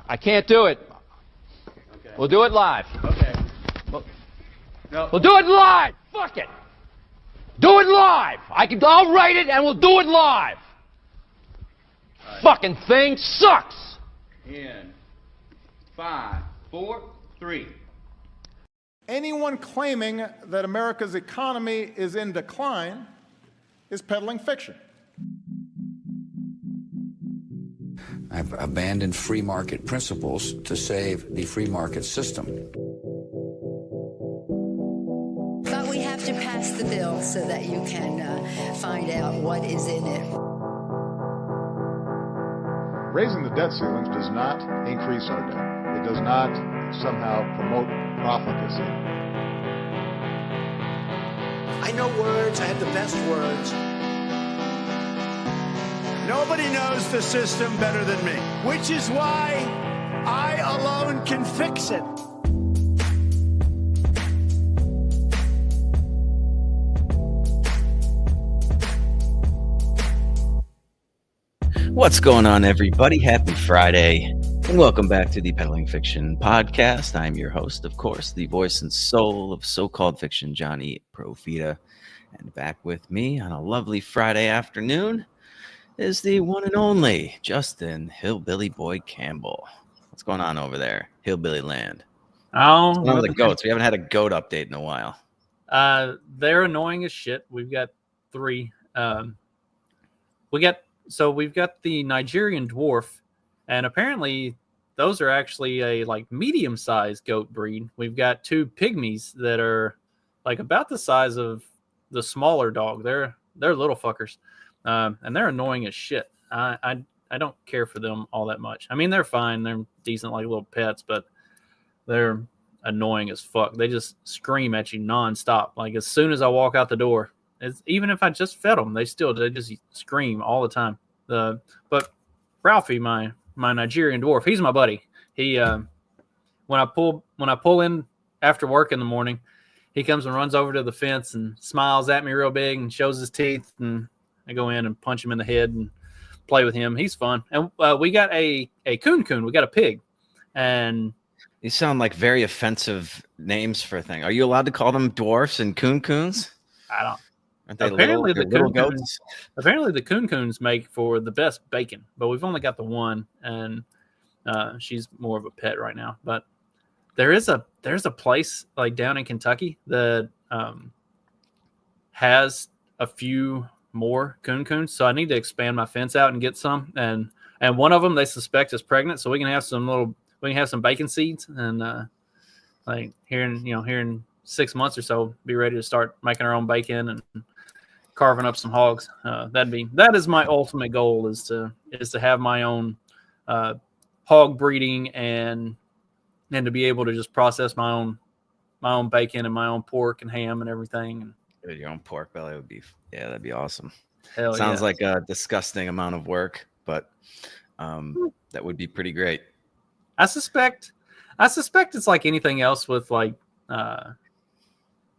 I can't do it. Okay. We'll do it live. Okay. No. We'll do it live. Fuck it. Do it live. I'll write it and we'll do it live. Right. Fucking thing sucks. In 5, 4, 3. Anyone claiming that America's economy is in decline is peddling fiction. I've abandoned free market principles to save the free market system. But we have to pass the bill so that you can find out what is in it. Raising the debt ceilings does not increase our debt. It does not somehow promote profligacy. I know words. I have the best words. Nobody knows the system better than me, which is why I alone can fix it. What's going on, everybody? Happy Friday, and welcome back to the Peddling Fiction Podcast. I'm your host, of course, the voice and soul of so-called fiction, Johnny Profita. And back with me on a lovely Friday afternoon is the one and only Justin Hillbilly Boy Campbell. What's going on over there, Hillbilly Land? Oh, One of the goats. We haven't had a goat update in a while. They're annoying as shit. We've got 3. We've got the Nigerian dwarf, and apparently those are actually a medium-sized goat breed. We've got 2 pygmies that are about the size of the smaller dog. They're little fuckers, and they're annoying as shit. I don't care for them all that much. I mean, they're fine. They're decent little pets, but they're annoying as fuck. They just scream at you nonstop. As soon as I walk out the door. Even if I just fed them, they just scream all the time. But Ralphie, my Nigerian dwarf, he's my buddy. He when I pull in after work in the morning, he comes and runs over to the fence and smiles at me real big and shows his teeth, and I go in and punch him in the head and play with him. He's fun. And we got a coon. We got a pig, and These sound like very offensive names for a thing. Are you allowed to call them dwarfs and coons? I don't. Aren't they Apparently, little goats? Apparently, the coons make for the best bacon, but we've only got the one, and she's more of a pet right now. But there's a place down in Kentucky that has a few more coons. So I need to expand my fence out and get some. And one of them they suspect is pregnant, so we can have some bacon seeds, and here in 6 months or so, be ready to start making our own bacon and carving up some hogs. That is my ultimate goal, is to have my own hog breeding and to be able to just process my own bacon and my own pork and ham and everything. Dude, your own pork belly would be, that'd be awesome. Hell Sounds yeah. like a disgusting amount of work, but that would be pretty great. I suspect it's like anything else with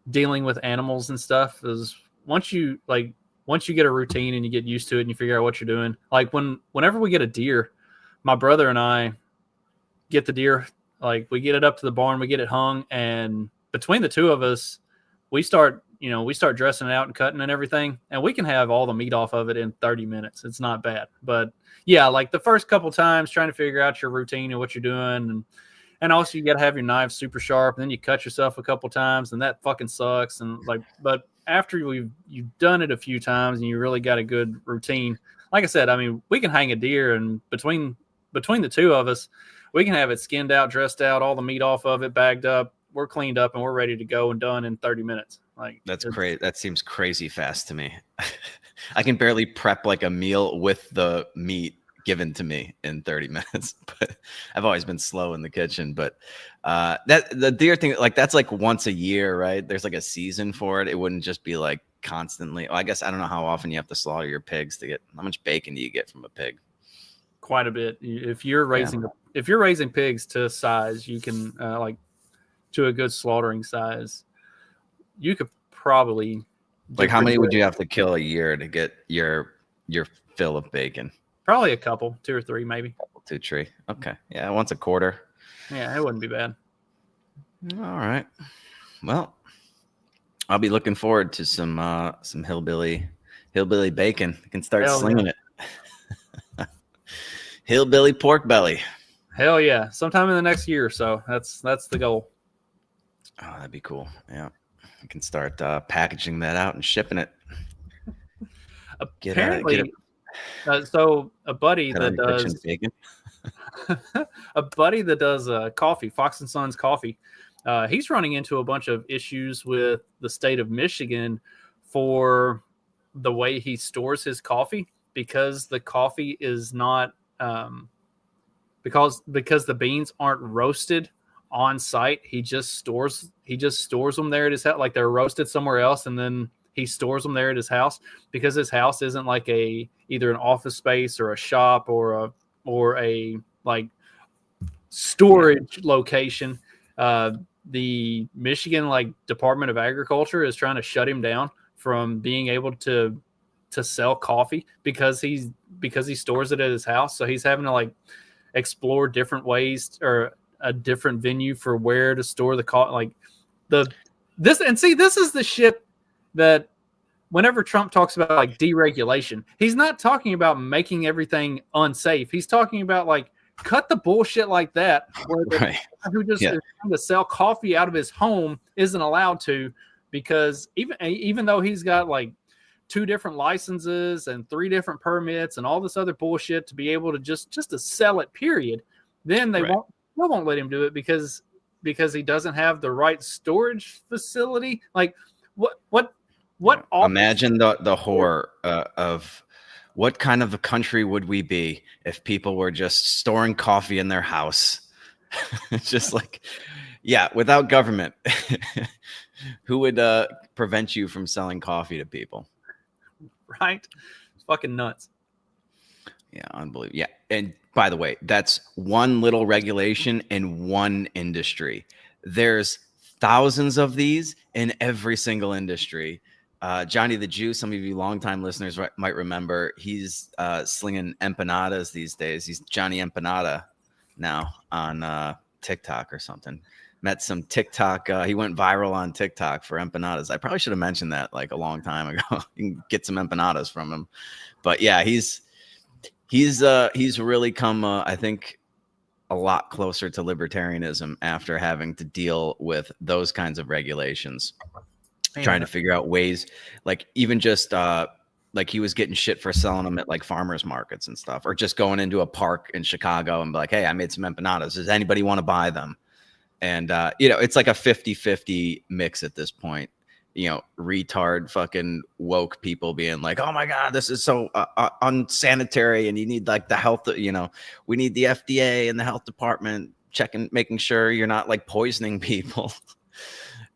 dealing with animals and stuff. Is once you get a routine and you get used to it and you figure out what you're doing. Whenever we get a deer, my brother and I get the deer. We get it up to the barn, we get it hung, and between the two of us, we start dressing it out and cutting and everything, and we can have all the meat off of it in 30 minutes. It's not bad. But yeah, the first couple times trying to figure out your routine and what you're doing, and also you got to have your knife super sharp, and then you cut yourself a couple times, and that fucking sucks. And but after you've done it a few times and you really got a good routine, like I said, I mean, we can hang a deer, and between the two of us, we can have it skinned out, dressed out, all the meat off of it, bagged up. We're cleaned up and we're ready to go and done in 30 minutes. That's crazy. That seems crazy fast to me. I can barely prep a meal with the meat given to me in 30 minutes, but I've always been slow in the kitchen. But the deer thing, that's once a year, right? There's a season for it. It wouldn't just be constantly. Well, I guess I don't know how often you have to slaughter your pigs to get. How much bacon do you get from a pig? Quite a bit. If you're raising pigs to size, you can to a good slaughtering size, you could probably how many would you have to kill a year to get your fill of bacon? Probably a couple, 2 or 3 maybe. 2 tree. Okay. Yeah, once a quarter. Yeah, it wouldn't be bad. All right. Well, I'll be looking forward to some hillbilly bacon. I can start Hell slinging it. Hillbilly pork belly. Hell yeah! Sometime in the next year or so. That's the goal. Oh, that'd be cool. Yeah, I can start packaging that out and shipping it. Apparently, so a buddy that does bacon. a buddy that does coffee, Fox and Sons coffee. He's running into a bunch of issues with the state of Michigan for the way he stores his coffee, because the coffee is not because the beans aren't roasted on site. He just stores them there at his house, like they're roasted somewhere else, and then he stores them there at his house, because his house isn't like either an office space or a shop or a like storage location. The Michigan Department of Agriculture is trying to shut him down from being able to sell coffee because he stores it at his house. So he's having to explore different ways or a different venue for where to store the coffee. This is the shit that whenever Trump talks about deregulation, he's not talking about making everything unsafe. He's talking about cut the bullshit like that, where the guy who just is trying to sell coffee out of his home isn't allowed to, because even though he's got 2 different licenses and 3 different permits and all this other bullshit to be able to just to sell it, period, then they won't let him do it because he doesn't have the right storage facility. What Imagine the horror of what kind of a country would we be if people were just storing coffee in their house? Just without government. Who would prevent you from selling coffee to people? Right? It's fucking nuts. Yeah, unbelievable. Yeah. And by the way, that's one little regulation in one industry. There's thousands of these in every single industry. Johnny the Jew, some of you longtime listeners might remember, he's slinging empanadas these days. He's Johnny Empanada now on TikTok or something. Met some TikTok. He went viral on TikTok for empanadas. I probably should have mentioned that a long time ago. You can get some empanadas from him. But yeah, he's really come, I think, a lot closer to libertarianism after having to deal with those kinds of regulations. Trying to figure out ways, even just he was getting shit for selling them at farmers markets and stuff, or just going into a park in Chicago and be like, hey, I made some empanadas. Does anybody want to buy them? And, it's like a 50-50 mix at this point, retard fucking woke people being like, oh my God, this is so unsanitary. And you need the health, we need the FDA and the health department making sure you're not poisoning people.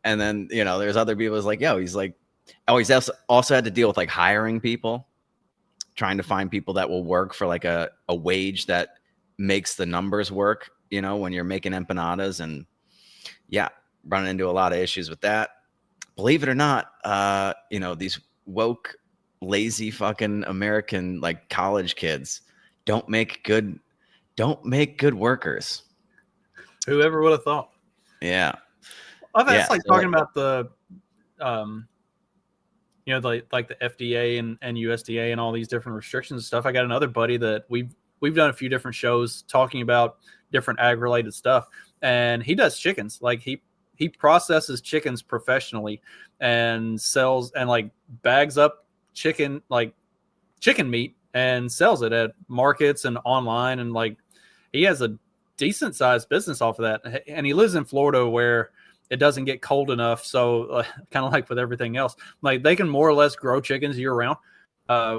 And then, there's other people who's he's also had to deal with hiring people, trying to find people that will work for a wage that makes the numbers work, when you're making empanadas, and running into a lot of issues with that. Believe it or not, these woke, lazy fucking American college kids don't make good workers. Whoever would have thought? Yeah. I think it's talking about the, the FDA and USDA and all these different restrictions and stuff. I got another buddy that we've done a few different shows talking about different ag related stuff, and he does chickens. He processes chickens professionally and sells and bags up chicken meat and sells it at markets and online, and he has a decent sized business off of that. And he lives in Florida where it doesn't get cold enough. So kind of with everything else, they can more or less grow chickens year round.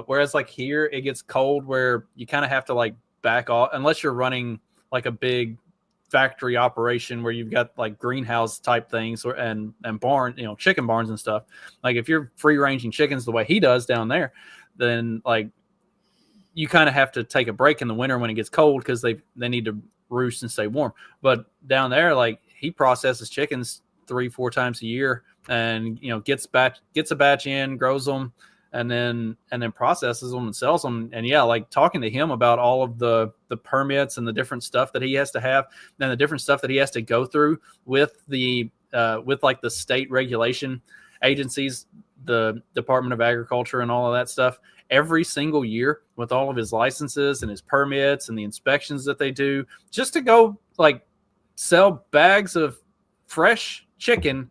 Whereas here it gets cold where you kind of have to back off unless you're running a big factory operation where you've got greenhouse type things and barn, chicken barns and stuff. If you're free ranging chickens the way he does down there, then you kind of have to take a break in the winter when it gets cold, because they need to roost and stay warm. But down there, he processes chickens 3-4 times a year, and gets a batch in, grows them, and then processes them and sells them. And yeah, like talking to him about all of the permits and the different stuff that he has to have, and the different stuff that he has to go through with the like the state regulation agencies, the Department of Agriculture and all of that stuff, every single year with all of his licenses and his permits and the inspections that they do, just to go like sell bags of fresh chicken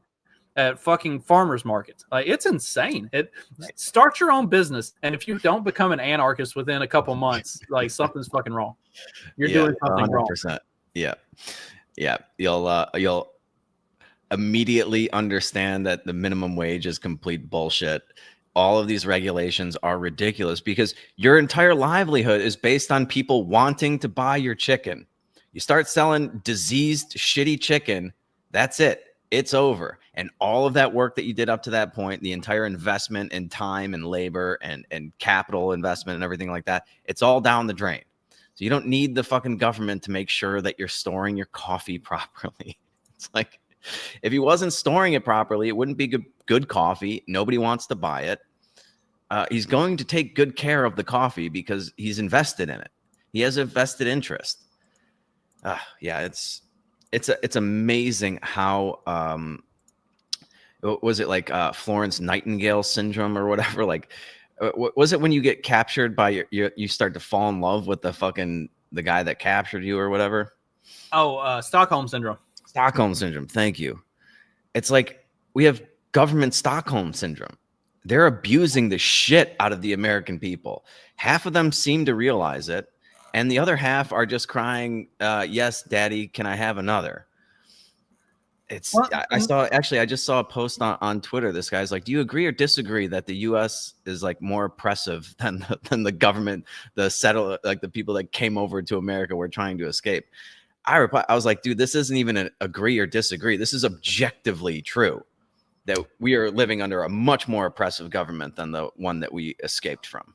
at fucking farmers markets. Like, it's insane. Start your own business, and if you don't become an anarchist within a couple months, like, something's fucking wrong. You're doing something 100%. Wrong. Yeah. You'll immediately understand that the minimum wage is complete bullshit. All of these regulations are ridiculous because your entire livelihood is based on people wanting to buy your chicken. You start selling diseased, shitty chicken, that's it. It's over. And all of that work that you did up to that point, the entire investment in time and labor and capital investment and everything like that, it's all down the drain. So you don't need the fucking government to make sure that you're storing your coffee properly. It's like, if he wasn't storing it properly, it wouldn't be good coffee. Nobody wants to buy it. He's going to take good care of the coffee because he's invested in it. He has a vested interest. Yeah, it's amazing how was it like Florence Nightingale syndrome or whatever? Like, was it when you get captured by you start to fall in love with the guy that captured you or whatever? Oh, Stockholm syndrome. Stockholm syndrome. Thank you. It's like we have government Stockholm syndrome. They're abusing the shit out of the American people. Half of them seem to realize it, and the other half are just crying, yes, daddy, can I have another? I just saw a post on Twitter. This guy's like, do you agree or disagree that the U.S. is like more oppressive than the government, the people that came over to America were trying to escape? I was like, dude, this isn't even an agree or disagree. This is objectively true that we are living under a much more oppressive government than the one that we escaped from.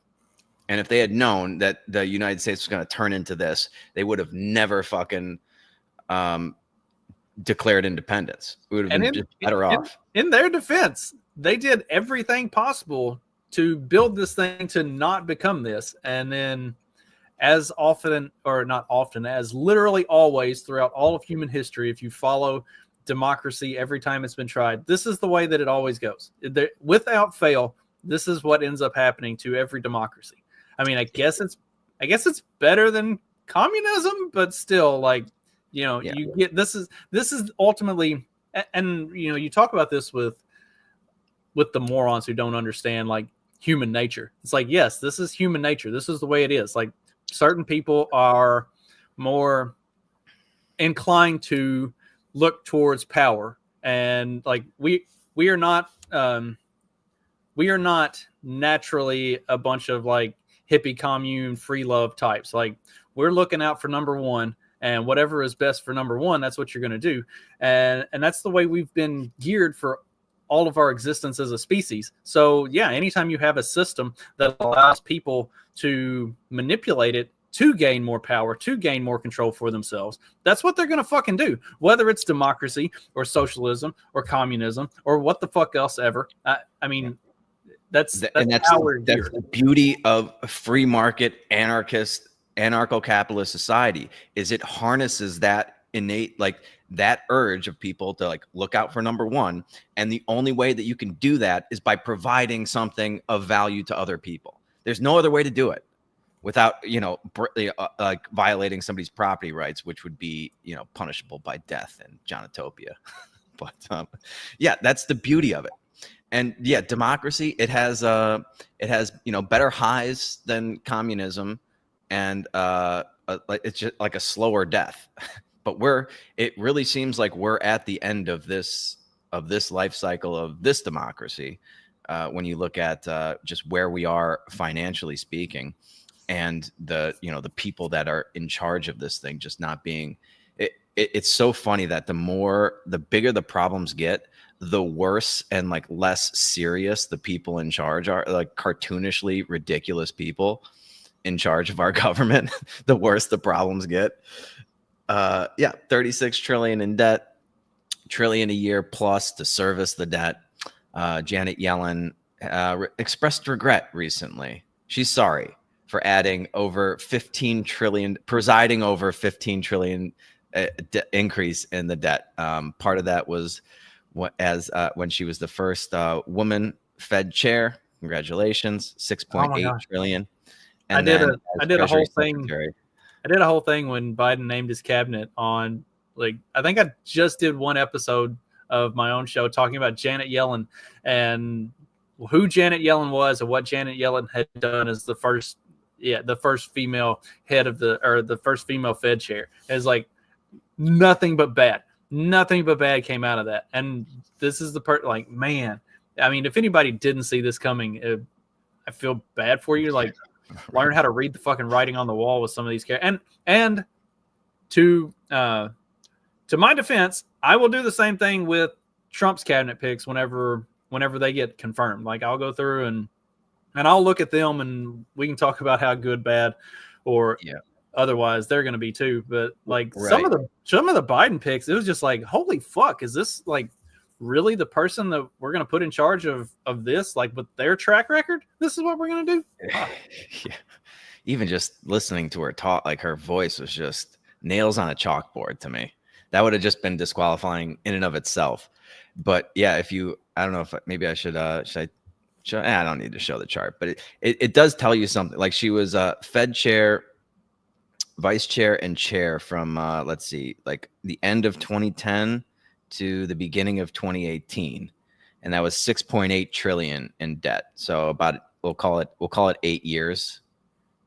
And if they had known that the United States was going to turn into this, they would have never fucking declared independence. We would have been just better off. In their defense, they did everything possible to build this thing to not become this. And then as literally always throughout all of human history, if you follow democracy every time it's been tried, this is the way that it always goes. Without fail, this is what ends up happening to every democracy. I mean, I guess it's better than communism, but still, like, you get this is ultimately, and you talk about this with the morons who don't understand like human nature. It's like, yes, this is human nature. This is the way it is. Like, certain people are more inclined to look towards power, and like we are not naturally a bunch of like hippie commune free love types. Like, we're looking out for number one, and whatever is best for number one, that's what you're going to do. And that's the way we've been geared for all of our existence as a species. So yeah, anytime you have a system that allows people to manipulate it to gain more power, to gain more control for themselves, that's what they're going to fucking do. Whether it's democracy or socialism or communism or what the fuck else ever. I mean, that's the beauty of a free market anarcho-capitalist society, is it harnesses that innate, like, that urge of people to like look out for number one. And the only way that you can do that is by providing something of value to other people. There's no other way to do it without, like violating somebody's property rights, which would be, punishable by death in Johnotopia. But yeah, that's the beauty of it. And yeah, democracy, it has better highs than communism, and it's just like a slower death. But it really seems like we're at the end of this life cycle of this democracy, when you look at just where we are financially speaking, and the people that are in charge of this thing just not being. It's so funny that the bigger the problems get, the worse and like less serious the people in charge are. Like cartoonishly ridiculous people in charge of our government, the worse the problems get. 36 trillion in debt, trillion a year plus to service the debt. Janet Yellen expressed regret recently. She's sorry for adding over 15 trillion, presiding over 15 trillion increase in the debt. Part of that was when she was the first woman Fed chair. Congratulations, 6.8 trillion. And I did a whole thing. Secretary. I did a whole thing when Biden named his cabinet on, like, I think I just did one episode of my own show talking about Janet Yellen and who Janet Yellen was and what Janet Yellen had done as the first female head of the first female Fed chair. It's like nothing but bad came out of that. And this is the part, like, man, I mean, if anybody didn't see this coming, I feel bad for you. Like, learn how to read the fucking writing on the wall with some of these characters. And to my defense, I will do the same thing with Trump's cabinet picks whenever they get confirmed. Like, I'll go through and I'll look at them and we can talk about how good, bad, or otherwise they're going to be too. But like some of the Biden picks, it was just like, holy fuck, is this like really the person that we're going to put in charge of this, like with their track record? This is what we're going to do? Wow. Yeah. Even just listening to her talk, like her voice was just nails on a chalkboard to me. That would have just been disqualifying in and of itself. But yeah, I don't know if maybe I should I don't need to show the chart, but it does tell you something. Like, she was Fed chair, vice chair, and chair from let's see, like the end of 2010 to the beginning of 2018, and that was 6.8 trillion in debt. So about, we'll call it 8 years,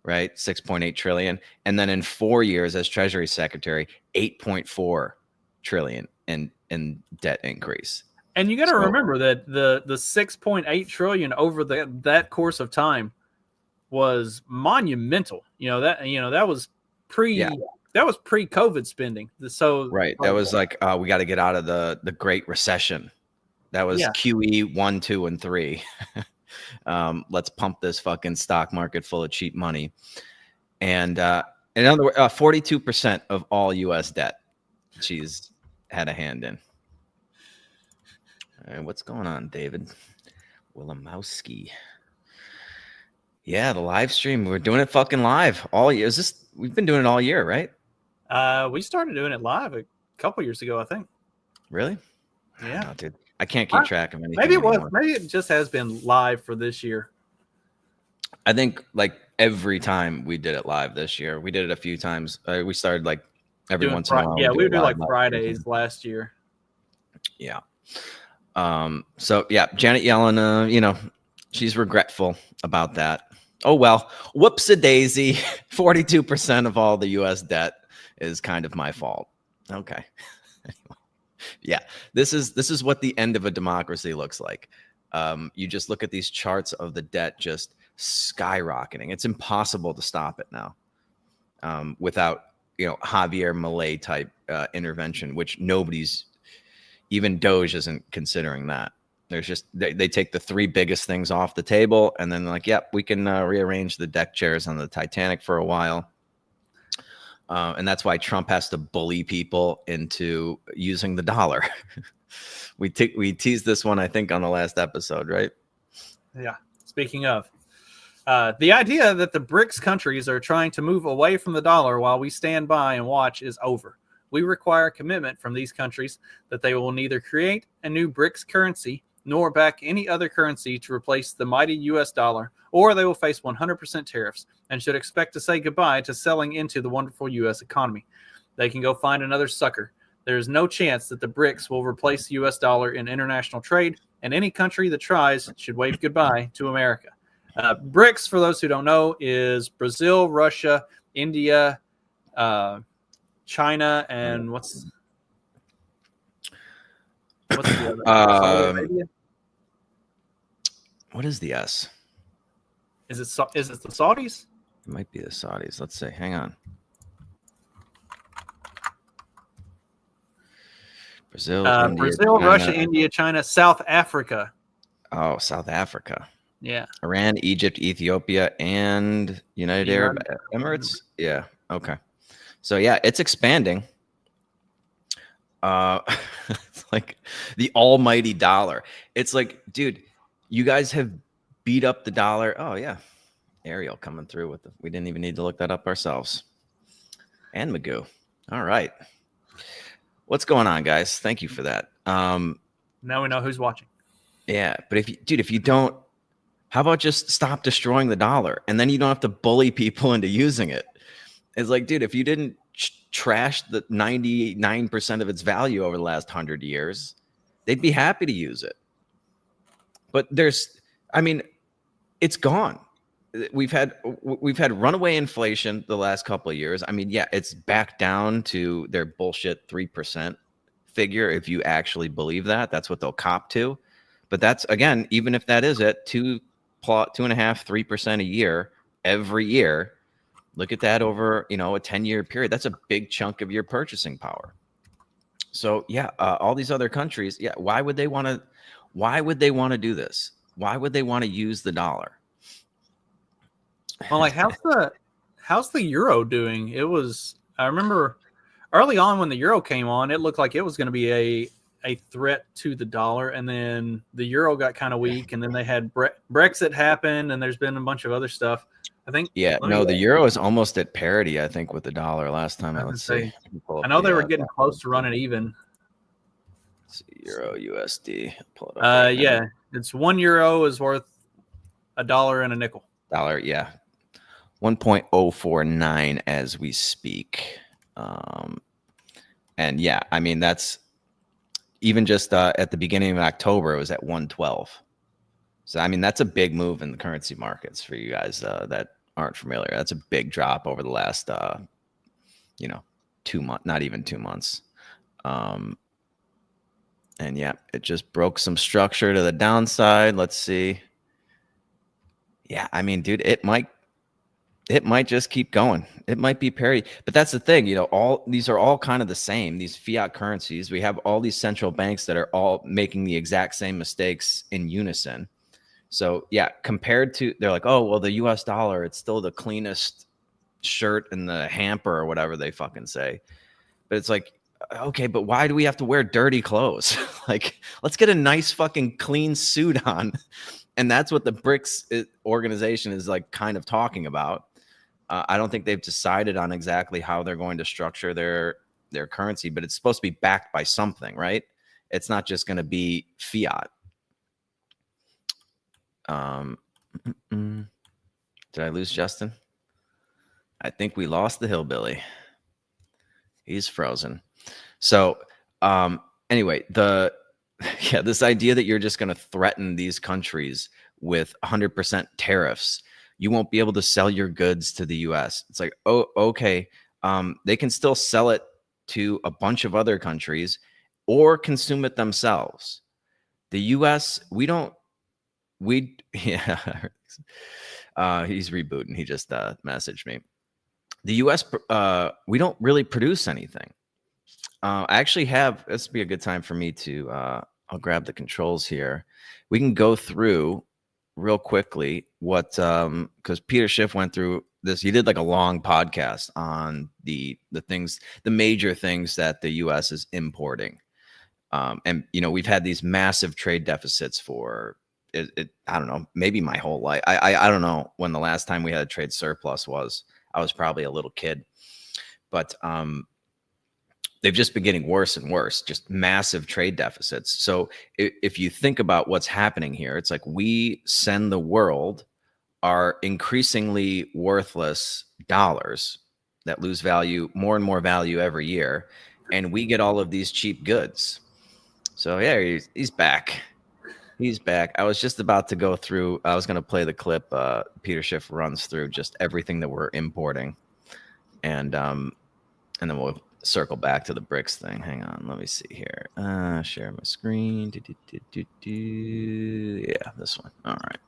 right? 6.8 trillion, and then in 4 years as Treasury Secretary, 8.4 trillion in debt increase. And you got to remember that the 6.8 trillion over that course of time was monumental. That was pre-COVID spending. So right, that was like we got to get out of the Great Recession. That was QE 1, 2, and 3. Let's pump this fucking stock market full of cheap money. And in other words, 42% of all U.S. debt she's had a hand in. All right, what's going on, David Wilimowski? Yeah, the live stream. We're doing it fucking live all year. We've been doing it all year, right? We started doing it live a couple years ago, I think. Really? Yeah, know, dude. I can't keep track of anything. Maybe it was. Maybe it just has been live for this year. I think like every time we did it live this year, we did it a few times. We started like every once in a while. Yeah, we would do like Fridays last year. Yeah. So yeah, Janet Yellen, she's regretful about that. Oh well, whoops-a-daisy. 42% of all the U.S. debt is kind of my fault. Okay. Yeah, this is what the end of a democracy looks like. You just look at these charts of the debt just skyrocketing. It's impossible to stop it now without Javier Milei type intervention, which nobody's, even Doge isn't considering that. There's just they take the three biggest things off the table and then like, yep, we can rearrange the deck chairs on the Titanic for a while. And that's why Trump has to bully people into using the dollar. We teased this one, I think, on the last episode, right? Yeah. Speaking of, the idea that the BRICS countries are trying to move away from the dollar while we stand by and watch is over. We require a commitment from these countries that they will neither create a new BRICS currency nor back any other currency to replace the mighty U.S. dollar, or they will face 100% tariffs and should expect to say goodbye to selling into the wonderful U.S. economy. They can go find another sucker. There is no chance that the BRICS will replace the U.S. dollar in international trade, and any country that tries should wave goodbye to America. BRICS, for those who don't know, is Brazil, Russia, India, China, and what's the other? What is the S? Is it the Saudis? It might be the Saudis. Let's see. Hang on. Brazil, Russia, India, China, South Africa. Oh, South Africa. Yeah. Iran, Egypt, Ethiopia, and United Arab Emirates. Yeah. Okay. So yeah, it's expanding. It's like the almighty dollar. It's like, dude, You guys have beat up the dollar. Oh yeah, Ariel coming through with the. We didn't even need to look that up ourselves. And Magoo. All right. What's going on, guys? Thank you for that. Now we know who's watching. Yeah, but if you don't, how about just stop destroying the dollar, and then you don't have to bully people into using it. It's like, dude, if you didn't trash the 99% of its value over the last 100 years, they'd be happy to use it. But it's gone. We've had runaway inflation the last couple of years. I mean, yeah, it's back down to their bullshit 3% figure. If you actually believe that, that's what they'll cop to. But that's, again, even if that is at 2.5, 3% a year every year, look at that over, a 10-year period. That's a big chunk of your purchasing power. So yeah, all these other countries, yeah, why would they want to do this? Why would they want to use the dollar? Well, like how's the euro doing? I remember early on when the euro came on, it looked like it was going to be a threat to the dollar, and then the euro got kind of weak, and then they had Brexit happen, and there's been a bunch of other stuff. I think. Yeah, no, the euro is almost at parity, I think, with the dollar last time. Let's see. I know they were getting close to running even. Let's see, euro USD. Pull it up right now. Yeah, it's €1 is worth $1 and a nickel. Dollar, yeah. 1.049 as we speak. And yeah, I mean, that's even just at the beginning of October, it was at 112. So, I mean, that's a big move in the currency markets for you guys that aren't familiar. That's a big drop over the last, 2 months, not even 2 months. And yeah, it just broke some structure to the downside. Let's see. Yeah, I mean, dude, it might just keep going. It might be parity. But that's the thing, all these are all kind of the same, these fiat currencies. We have all these central banks that are all making the exact same mistakes in unison. So yeah, compared to, they're like, oh, well, the US dollar, it's still the cleanest shirt in the hamper or whatever they fucking say. But it's like, okay, but why do we have to wear dirty clothes? Like, let's get a nice fucking clean suit on. And that's what the BRICS organization is like kind of talking about. I don't think they've decided on exactly how they're going to structure their currency, but it's supposed to be backed by something, right? It's not just going to be fiat. Did I lose Justin? I think we lost the hillbilly. He's frozen. So anyway, this idea that you're just going to threaten these countries with 100% tariffs, you won't be able to sell your goods to the US. It's like, oh, okay. They can still sell it to a bunch of other countries or consume it themselves. The US, yeah, he's rebooting. He just messaged me. The US, we don't really produce anything. I actually have, this would be a good time for me to, I'll grab the controls here. We can go through real quickly what, because Peter Schiff went through this. He did like a long podcast on the major things that the U.S. is importing. And, we've had these massive trade deficits for it. I don't know, maybe my whole life. I don't know when the last time we had a trade surplus was. I was probably a little kid, but, they've just been getting worse and worse, just massive trade deficits. So if you think about what's happening here, it's like we send the world our increasingly worthless dollars that lose value, more and more value every year, and we get all of these cheap goods. So yeah, he's back. He's back. I was just about to go through, I was going to play the clip Peter Schiff runs through just everything that we're importing. And then we'll circle back to the BRICS thing. Hang on, let me see here. Share my screen. Yeah, this one. All right.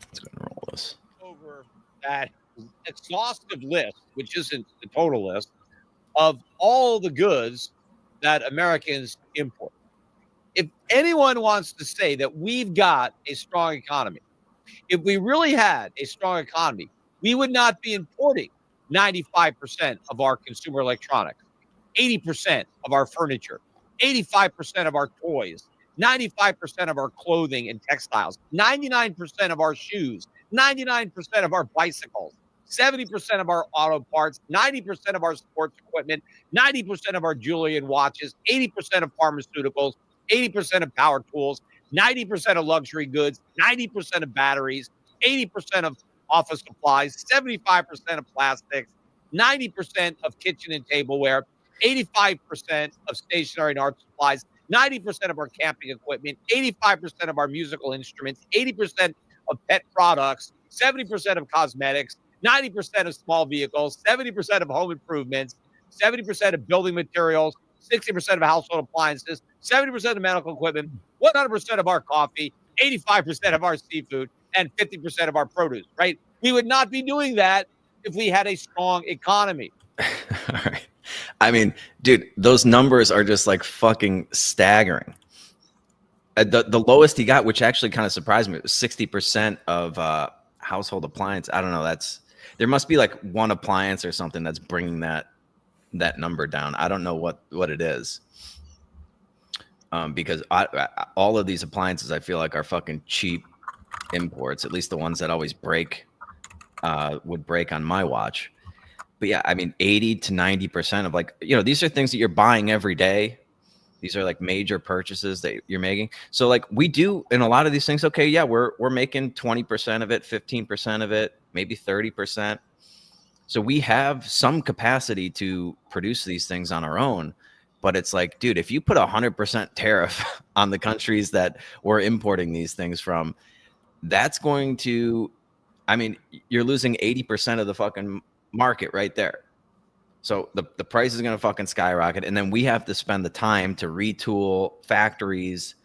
Let's go and roll this. Over that exhaustive list, which isn't the total list, of all the goods that Americans import. If anyone wants to say that we've got a strong economy, if we really had a strong economy, we would not be importing 95% of our consumer electronics, 80% of our furniture, 85% of our toys, 95% of our clothing and textiles, 99% of our shoes, 99% of our bicycles, 70% of our auto parts, 90% of our sports equipment, 90% of our jewelry and watches, 80% of pharmaceuticals, 80% of power tools, 90% of luxury goods, 90% of batteries, 80% of office supplies, 75% of plastics, 90% of kitchen and tableware, 85% of stationery and art supplies, 90% of our camping equipment, 85% of our musical instruments, 80% of pet products, 70% of cosmetics, 90% of small vehicles, 70% of home improvements, 70% of building materials, 60% of household appliances, 70% of medical equipment, 100% of our coffee, 85% of our seafood, and 50% of our produce, right? We would not be doing that if we had a strong economy. All right. I mean, dude, those numbers are just like fucking staggering. The lowest he got, which actually kind of surprised me, was 60% of household appliance. I don't know. There must be like one appliance or something that's bringing that number down. I don't know what it is. Because all of these appliances, I feel like, are fucking cheap imports. At least the ones that always break would break on my watch. But yeah, I mean, 80 to 90% of, like, you know, these are things that you're buying every day. These are like major purchases that you're making. So like we do in a lot of these things. Okay, yeah, we're making 20% of it, 15% of it, maybe 30%. So we have some capacity to produce these things on our own. But it's like, dude, if you put 100% tariff on the countries that we're importing these things from, that's going to, I mean, you're losing 80% of the fucking market right there. So the price is going to fucking skyrocket. And then we have to spend the time to retool factories,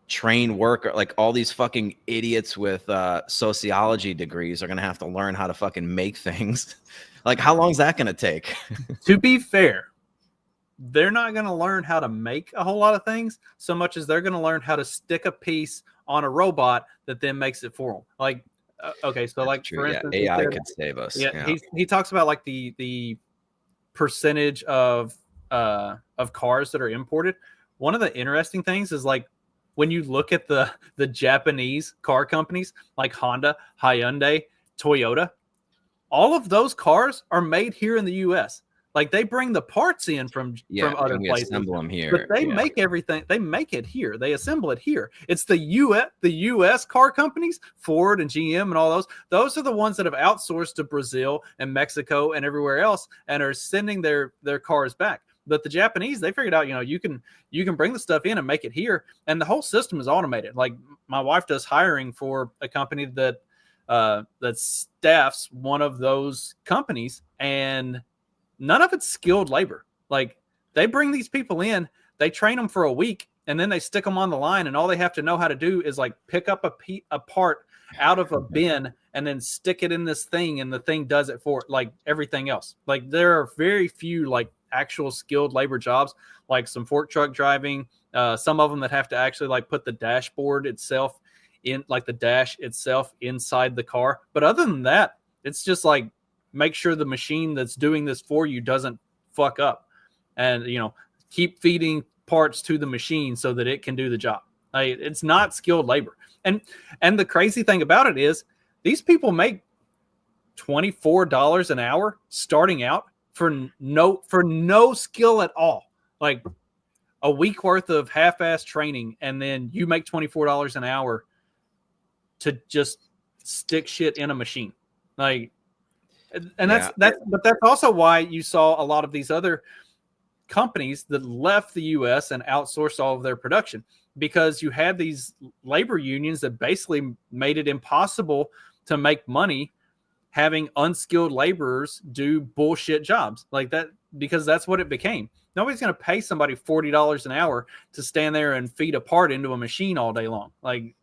train worker, like all these fucking idiots with sociology degrees are going to have to learn how to fucking make things. Like, how long is that going to take? To be fair, they're not going to learn how to make a whole lot of things so much as they're going to learn how to stick a piece on a robot that then makes it for them. Like, okay, so like, for instance, AI could save us. Yeah, he talks about like the percentage of cars that are imported. One of the interesting things is, like, when you look at the Japanese car companies like Honda, Hyundai, Toyota, all of those cars are made here in the U.S. Like, they bring the parts in from other places, assemble them here, but they make everything. They make it here. They assemble it here. It's the U.S. car companies, Ford and GM and all those. Those are the ones that have outsourced to Brazil and Mexico and everywhere else, and are sending their cars back. But the Japanese, they figured out, you know, you can bring the stuff in and make it here, and the whole system is automated. Like, my wife does hiring for a company that staffs one of those companies, and none of it's skilled labor. Like, they bring these people in, they train them for a week, and then they stick them on the line, and all they have to know how to do is, like, pick up a part out of a bin and then stick it in this thing, and the thing does it for, like, everything else. Like, there are very few, like, actual skilled labor jobs, like some fork truck driving, some of them that have to actually, like, put the dashboard itself in, like, the dash itself inside the car. But other than that, it's just like, make sure the machine that's doing this for you doesn't fuck up, and, you know, keep feeding parts to the machine so that it can do the job. Like, it's not skilled labor. And the crazy thing about it is, these people make $24 an hour starting out for no skill at all. Like, a week worth of half-ass training, and then you make $24 an hour to just stick shit in a machine. Like, and that's but that's also why you saw a lot of these other companies that left the U.S. and outsourced all of their production, because you had these labor unions that basically made it impossible to make money having unskilled laborers do bullshit jobs like that, because that's what it became. Nobody's going to pay somebody $40 an hour to stand there and feed a part into a machine all day long. Like,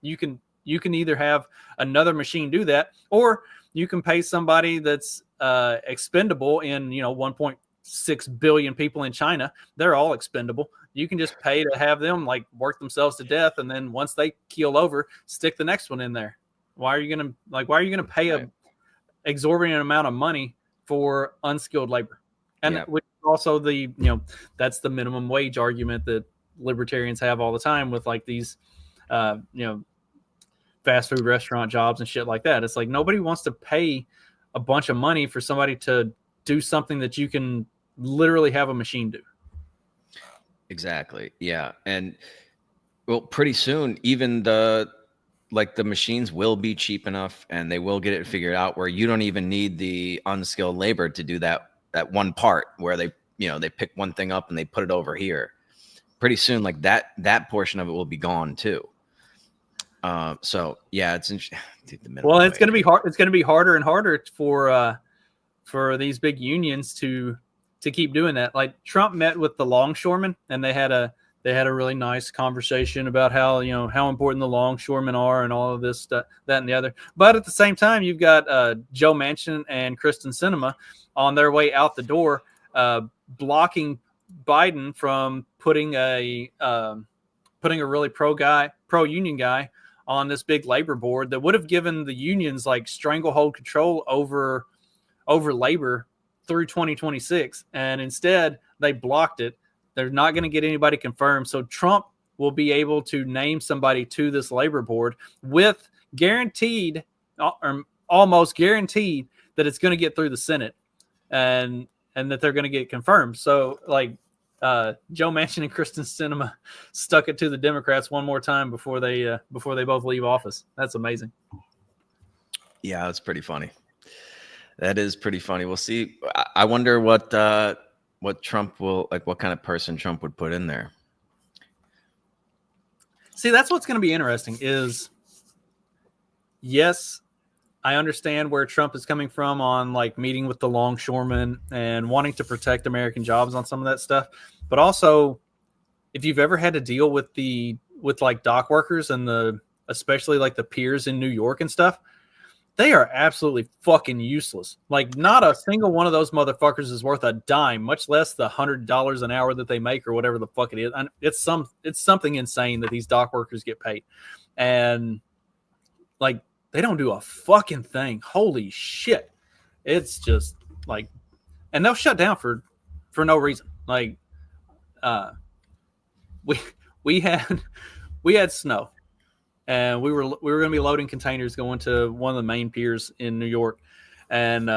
you can either have another machine do that, or you can pay somebody that's expendable in, you know, 1.6 billion people in China. They're all expendable. You can just pay to have them, like, work themselves to death, and then once they keel over, stick the next one in there. Why are you gonna pay a exorbitant amount of money for unskilled labor? And which also that's the minimum wage argument that libertarians have all the time with like these, fast food restaurant jobs and shit like that. It's like nobody wants to pay a bunch of money for somebody to do something that you can literally have a machine do. Exactly. Yeah. And well, pretty soon, even the machines will be cheap enough and they will get it figured out where you don't even need the unskilled labor to do that one part where they pick one thing up and they put it over here. Pretty soon, like that portion of it will be gone too. So yeah, it's interesting. Well, it's going to be hard. It's going to be harder and harder for these big unions to keep doing that. Like Trump met with the longshoremen, and they had a really nice conversation about how important the longshoremen are and all of this stuff, that and the other. But at the same time, you've got Joe Manchin and Kristen Sinema on their way out the door, blocking Biden from putting a really pro-union guy on this big labor board that would have given the unions like stranglehold control over labor through 2026. And instead they blocked it. They're not going to get anybody confirmed. So Trump will be able to name somebody to this labor board with guaranteed or almost guaranteed that it's going to get through the Senate and that they're going to get confirmed. So like, Joe Manchin and Kristen Sinema stuck it to the Democrats one more time before they both leave office. That's amazing. Yeah, that's pretty funny. That is pretty funny. We'll see. I wonder what Trump will like. What kind of person Trump would put in there? See, that's what's going to be interesting. Is yes, I understand where Trump is coming from on like meeting with the longshoremen and wanting to protect American jobs on some of that stuff. But also, if you've ever had to deal with like dock workers and especially like the piers in New York and stuff, they are absolutely fucking useless. Like not a single one of those motherfuckers is worth a dime, much less the $100 an hour that they make or whatever the fuck it is. And it's something insane that these dock workers get paid. And like, they don't do a fucking thing. Holy shit. It's just like, and they'll shut down for no reason. Like, we had snow and we were going to be loading containers going to one of the main piers in New York. And,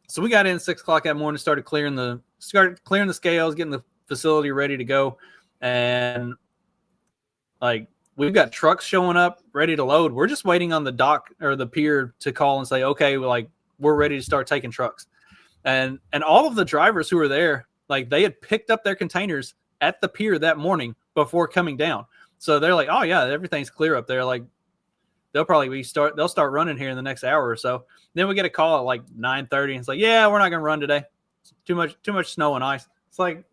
so we got in at 6:00 that morning, started clearing the scales, getting the facility ready to go. And like, we've got trucks showing up ready to load. We're just waiting on the dock or the pier to call and say, okay, we're ready to start taking trucks. And all of the drivers who were there, like they had picked up their containers at the pier that morning before coming down. So they're like, oh yeah, everything's clear up there. Like they'll start running here in the next hour or so. Then we get a call at like 9:30 and it's like, yeah, we're not going to run today. It's too much snow and ice. It's like,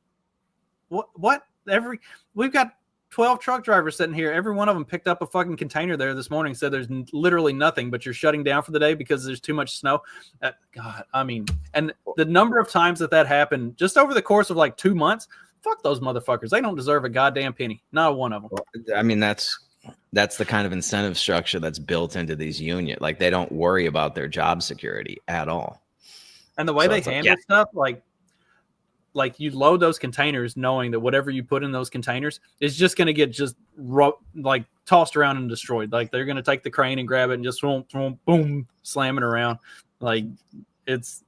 what? We've got 12 truck drivers sitting here. Every one of them picked up a fucking container there this morning, said there's literally nothing, but you're shutting down for the day because there's too much snow. God, I mean, and the number of times that happened just over the course of like 2 months, fuck those motherfuckers. They don't deserve a goddamn penny. Not one of them. I mean, that's the kind of incentive structure that's built into these unions. Like they don't worry about their job security at all. And the way they handle stuff, like you load those containers knowing that whatever you put in those containers is just going to get like tossed around and destroyed. Like they're going to take the crane and grab it and just boom, slam it around. Like it's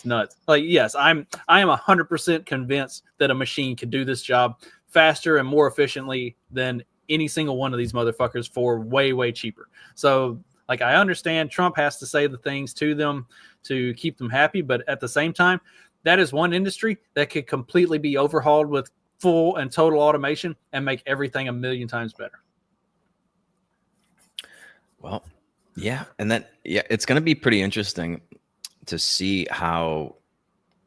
nuts. Like, yes, I am 100% convinced that a machine could do this job faster and more efficiently than any single one of these motherfuckers for way, way cheaper. So like, I understand Trump has to say the things to them to keep them happy, but at the same time, that is one industry that could completely be overhauled with full and total automation and make everything a million times better. Well, yeah. And then, it's going to be pretty interesting to see how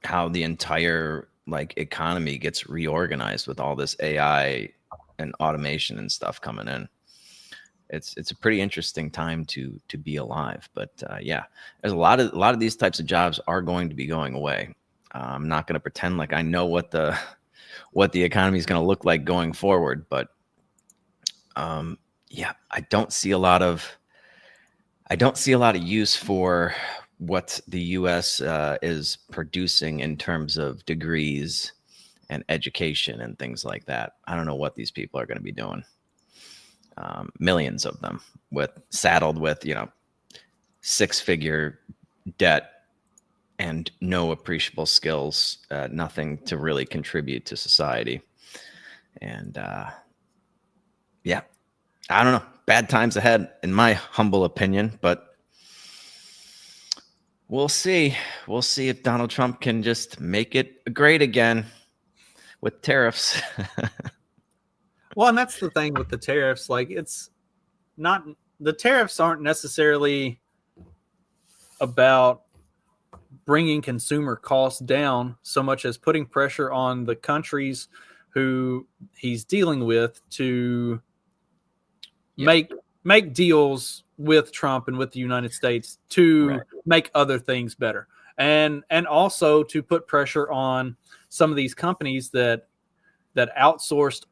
the entire like economy gets reorganized with all this AI and automation and stuff coming in. It's a pretty interesting time to be alive, but there's a lot of these types of jobs are going to be going away. I'm not going to pretend like I know what the economy is going to look like going forward, but I don't see a lot of use for what the U.S. is producing in terms of degrees and education and things like that. I don't know what these people are going to be doing. Millions of them saddled with, 6-figure debt and no appreciable skills, nothing to really contribute to society. And yeah, I don't know. Bad times ahead, in my humble opinion, but we'll see. We'll see if Donald Trump can just make it great again with tariffs. Well, and that's the thing with the tariffs. Like, it's not, the tariffs aren't necessarily about bringing consumer costs down so much as putting pressure on the countries who he's dealing with to make deals with Trump and with the United States to make other things better. And also to put pressure on some of these companies that outsourced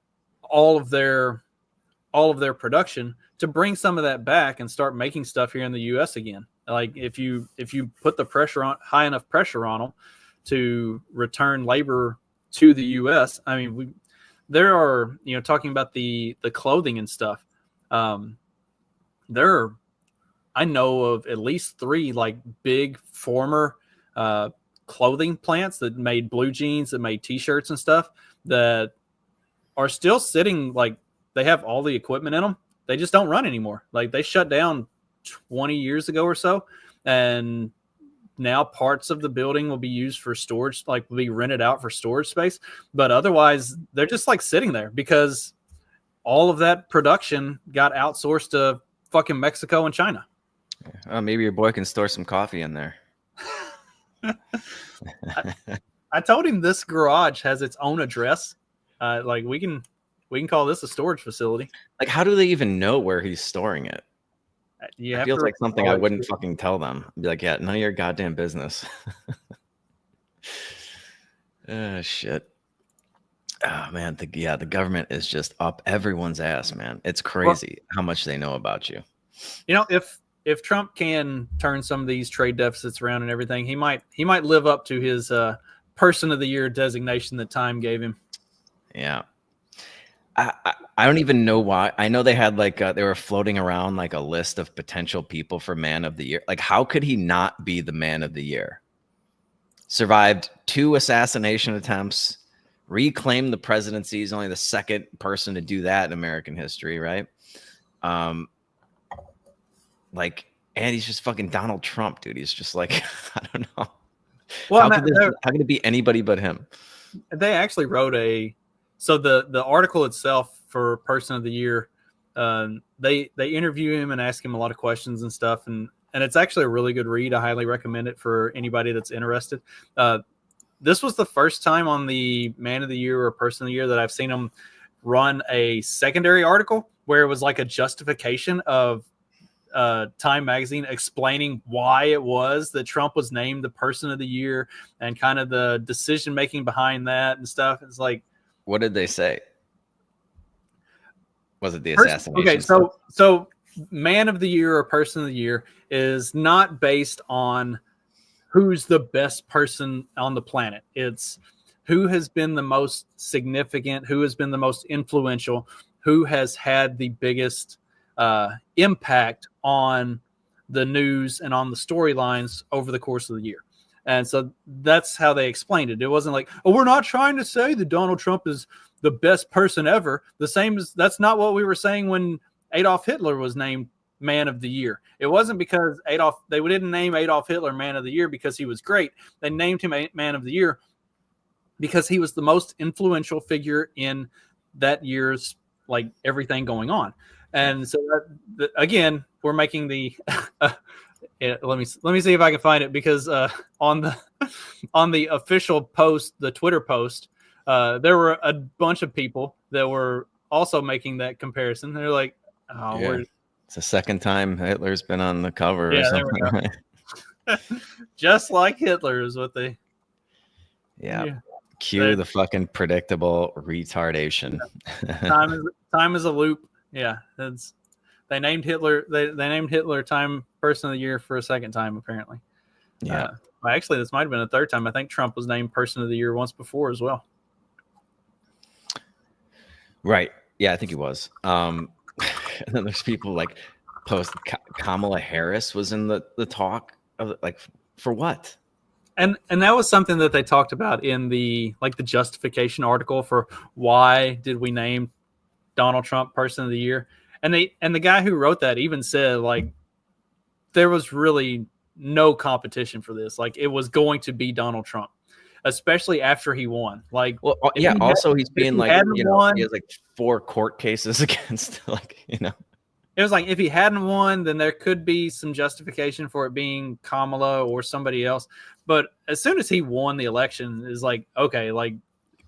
all of their production to bring some of that back and start making stuff here in the US again. Like, if you put the pressure on, high enough pressure on them to return labor to the US. I mean, there are, talking about the clothing and stuff. There are, I know of at least 3 like big former clothing plants that made blue jeans, that made t-shirts and stuff, that are still sitting, like, they have all the equipment in them. They just don't run anymore. Like, they shut down 20 years ago or so. And now parts of the building will be used for storage, like will be rented out for storage space. But otherwise, they're just like sitting there because all of that production got outsourced to fucking Mexico and China. Maybe your boy can store some coffee in there. I told him this garage has its own address. Like, we can call this a storage facility. Like, how do they even know where he's storing it? It feels like something I wouldn't fucking tell them. I'd be like, yeah, none of your goddamn business. Shit. Oh man, the government is just up everyone's ass, man. It's crazy how much they know about you. If Trump can turn some of these trade deficits around and everything, he might live up to his Person of the Year designation that Time gave him. Yeah. I don't even know why. I know they had they were floating around like a list of potential people for Man of the Year. Like, how could he not be the Man of the Year? Survived 2 assassination attempts, reclaimed the presidency. He's only the 2nd person to do that in American history, right? And he's just fucking Donald Trump, dude. He's just like, I don't know. Well, how could it be anybody but him? They actually wrote so the article itself for Person of the Year, they interview him and ask him a lot of questions and stuff, and it's actually a really good read. I highly recommend it for anybody that's interested. This was the first time on the Man of the Year or Person of the Year that I've seen him run a secondary article where it was like a justification of Time Magazine explaining why it was that Trump was named the Person of the Year and kind of the decision making behind that and stuff. It's like, what did they say? Was it the assassination? Okay, so Man of the Year or Person of the Year is not based on who's the best person on the planet. It's who has been the most significant, who has been the most influential, who has had the biggest impact on the news and on the storylines over the course of the year. And so that's how they explained it. It wasn't like, oh, we're not trying to say that Donald Trump is the best person ever. The same as that's not what we were saying when Adolf Hitler was named Man of the Year. It wasn't because they didn't name Adolf Hitler Man of the Year because he was great. They named him Man of the Year because he was the most influential figure in that year's, like, everything going on. And so again, we're making the let me see if I can find it, because on the official post, the Twitter post, there were a bunch of people that were also making that comparison. They're like, oh, yeah. It's the 2nd time Hitler's been on the cover or something. Just like Hitler is what they. Yeah. Cue the fucking predictable retardation. Time is a loop. Yeah, they named Hitler. They named Hitler Time Person of the Year for a 2nd time, apparently. Yeah. Well, actually, this might have been a 3rd time. I think Trump was named Person of the Year once before as well. Right. Yeah, I think he was. And then there's people like post Kamala Harris was in the talk of like for what? And that was something that they talked about in the justification article for why did we name Donald Trump Person of the Year. And the guy who wrote that even said like there was really no competition for this. Like it was going to be Donald Trump, especially after he won. Like, well, yeah. Also, he's being like, he has like 4 court cases against, like, It was like if he hadn't won, then there could be some justification for it being Kamala or somebody else. But as soon as he won the election, is like, okay, like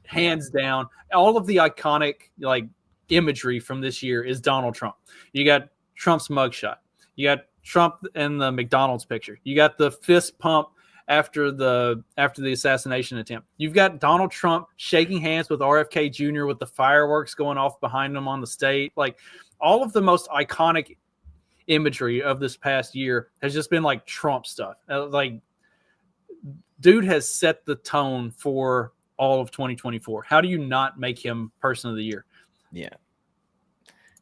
hands down, all of the iconic like imagery from this year is Donald Trump. You got Trump's mugshot. You got Trump in the McDonald's picture. You got the fist pump after the assassination attempt. You've got Donald Trump shaking hands with RFK Jr. with the fireworks going off behind him on the state. Like all of the most iconic imagery of this past year has just been like Trump stuff. Like dude has set the tone for all of 2024. How do you not make him Person of the Year? Yeah.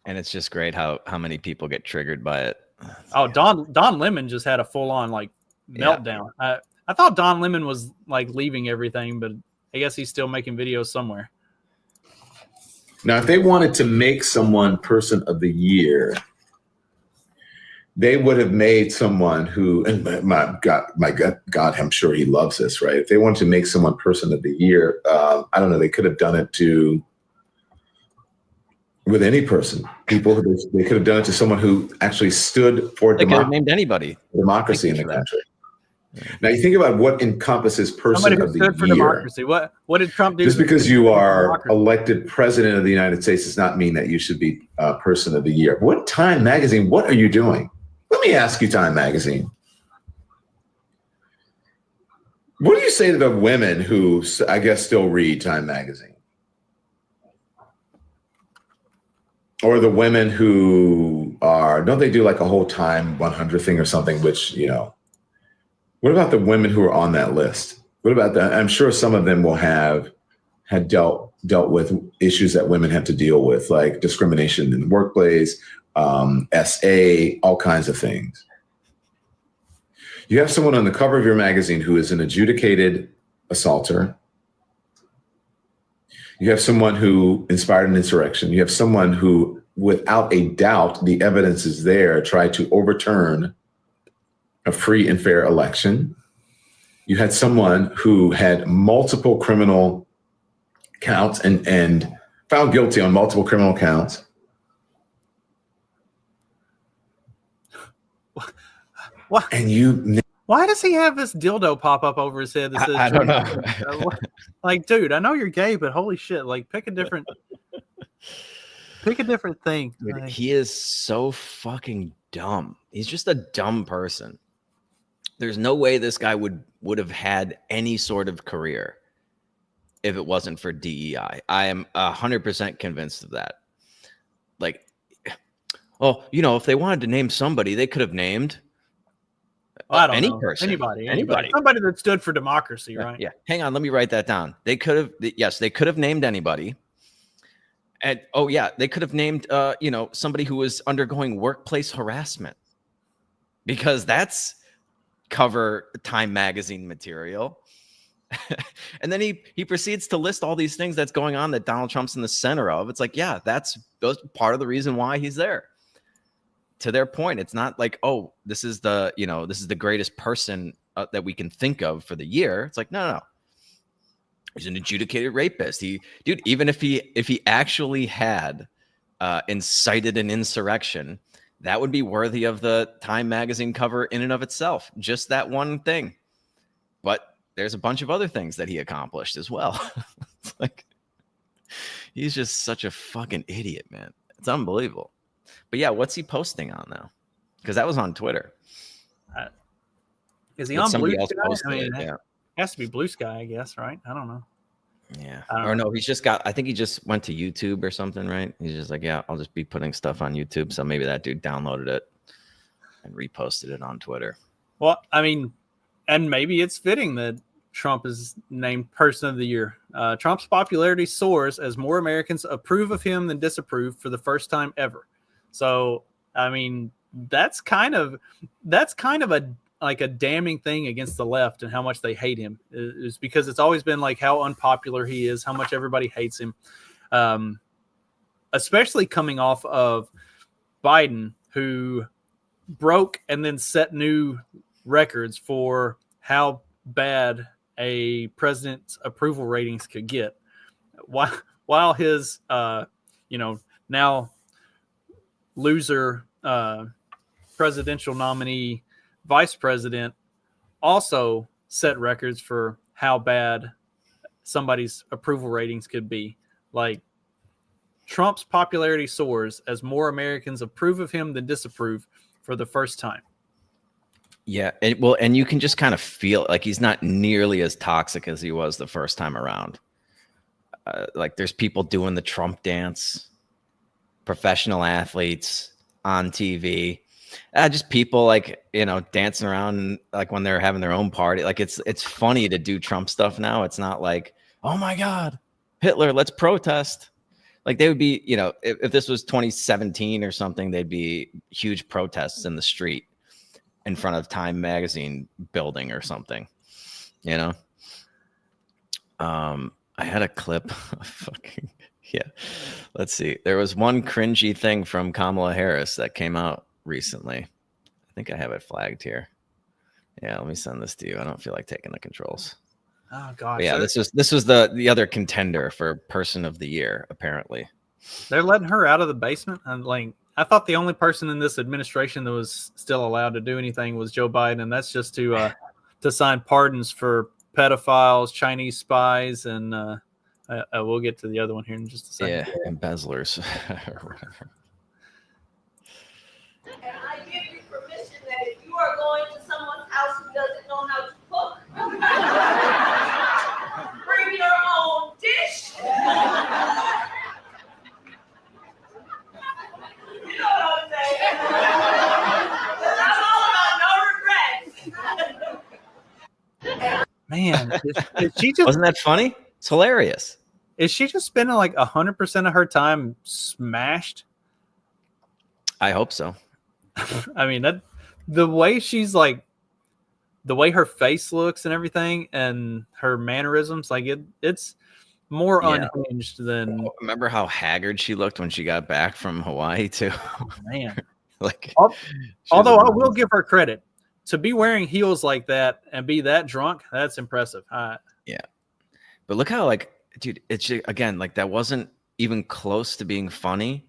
And it's just great how many people get triggered by it. Oh, Don Lemon just had a full on like meltdown. Yeah. I thought Don Lemon was like leaving everything, but I guess he's still making videos somewhere. Now, if they wanted to make someone Person of the Year, they would have made someone who, and my God, I'm sure he loves this, right? If they wanted to make someone Person of the Year, I don't know, they could have done it with any person. People, they could have done it to someone who actually stood for they could have named anybody. Democracy in the country. Now you think about what encompasses Person of the Year. Democracy. What did Trump do? Just because you are elected president of the United States does not mean that you should be Person of the Year. What Time Magazine? What are you doing? Let me ask you, Time Magazine. What do you say to the women who, I guess, still read Time Magazine? Or the women who don't they do like a whole Time 100 thing or something, which, what about the women who are on that list? What about that? I'm sure some of them will had dealt with issues that women have to deal with, like discrimination in the workplace, SA, all kinds of things. You have someone on the cover of your magazine who is an adjudicated assaulter. You have someone who inspired an insurrection. You have someone who, without a doubt, the evidence is there, tried to overturn a free and fair election. You had someone who had multiple criminal counts and found guilty on multiple criminal counts. What? And why does he have this dildo pop up over his head that says, I don't know. Like, dude, I know you're gay, but holy shit, like pick a different thing. Dude, like, he is so fucking dumb. He's just a dumb person. There's no way this guy would have had any sort of career if it wasn't for DEI. I am 100% convinced of that. Like, well, if they wanted to name somebody, they could have named I don't any know. person, anybody, somebody that stood for democracy, right? Yeah. Hang on, let me write that down. They could have, yes, they could have named anybody. And they could have named, somebody who was undergoing workplace harassment, because that's cover Time Magazine material. And then he proceeds to list all these things that's going on that Donald Trump's in the center of. It's like, yeah, that's part of the reason why he's there. To their point, it's not like, oh, this is the greatest person that we can think of for the year. It's like, no. He's an adjudicated rapist. Even if he actually had incited an insurrection, that would be worthy of the Time Magazine cover in and of itself. Just that one thing. But there's a bunch of other things that he accomplished as well. It's like, he's just such a fucking idiot, man. It's unbelievable. But yeah, what's he posting on now? Because that was on Twitter. Is he on Blue Sky? Yeah. Has to be Blue Sky, I guess, right? I don't know. Yeah. Or no, I think he just went to YouTube or something, right? He's just like, yeah, I'll just be putting stuff on YouTube. So maybe that dude downloaded it and reposted it on Twitter. Well, I mean, and maybe it's fitting that Trump is named Person of the Year. Trump's popularity soars as more Americans approve of him than disapprove for the first time ever. So, I mean, that's kind of a damning thing against the left and how much they hate him. Is because it's always been like how unpopular he is, how much everybody hates him, especially coming off of Biden, who broke and then set new records for how bad a president's approval ratings could get, while his now loser presidential nominee vice president also set records for how bad somebody's approval ratings could be. Like, Trump's popularity soars as more Americans approve of him than disapprove for the first time. Yeah, and you can just kind of feel like he's not nearly as toxic as he was the first time around. Like, there's people doing the Trump dance, professional athletes on TV, just people like, dancing around like when they're having their own party. Like, it's funny to do Trump stuff now. It's not like, oh my God, Hitler, let's protest. Like, they would be, if this was 2017 or something, they'd be huge protests in the street in front of Time Magazine building or something, I had a clip of fucking, yeah. Let's see. There was one cringy thing from Kamala Harris that came out recently. I think I have it flagged here. Yeah, let me send this to you. I don't feel like taking the controls. Oh gosh. But yeah, this was the other contender for Person of the Year, apparently. They're letting her out of the basement. And like, I thought the only person in this administration that was still allowed to do anything was Joe Biden, and that's just to sign pardons for pedophiles, Chinese spies, and we'll get to the other one here in just a second. Yeah, embezzlers. And I give you permission that if you are going to someone's house who doesn't know how to cook, bring your own dish. You know what I'm saying? I'm all about no regrets. Man, is she just, wasn't that funny? It's hilarious. Is she just spending like 100% of her time smashed? I hope so. I mean, the way she's like, the way her face looks and everything, and her mannerisms, like it's more unhinged than. Remember how haggard she looked when she got back from Hawaii too? Oh, man, like. Although I will give her credit to be wearing heels like that and be that drunk. That's impressive. Yeah, but look how dude, it's just, again, like, that wasn't even close to being funny.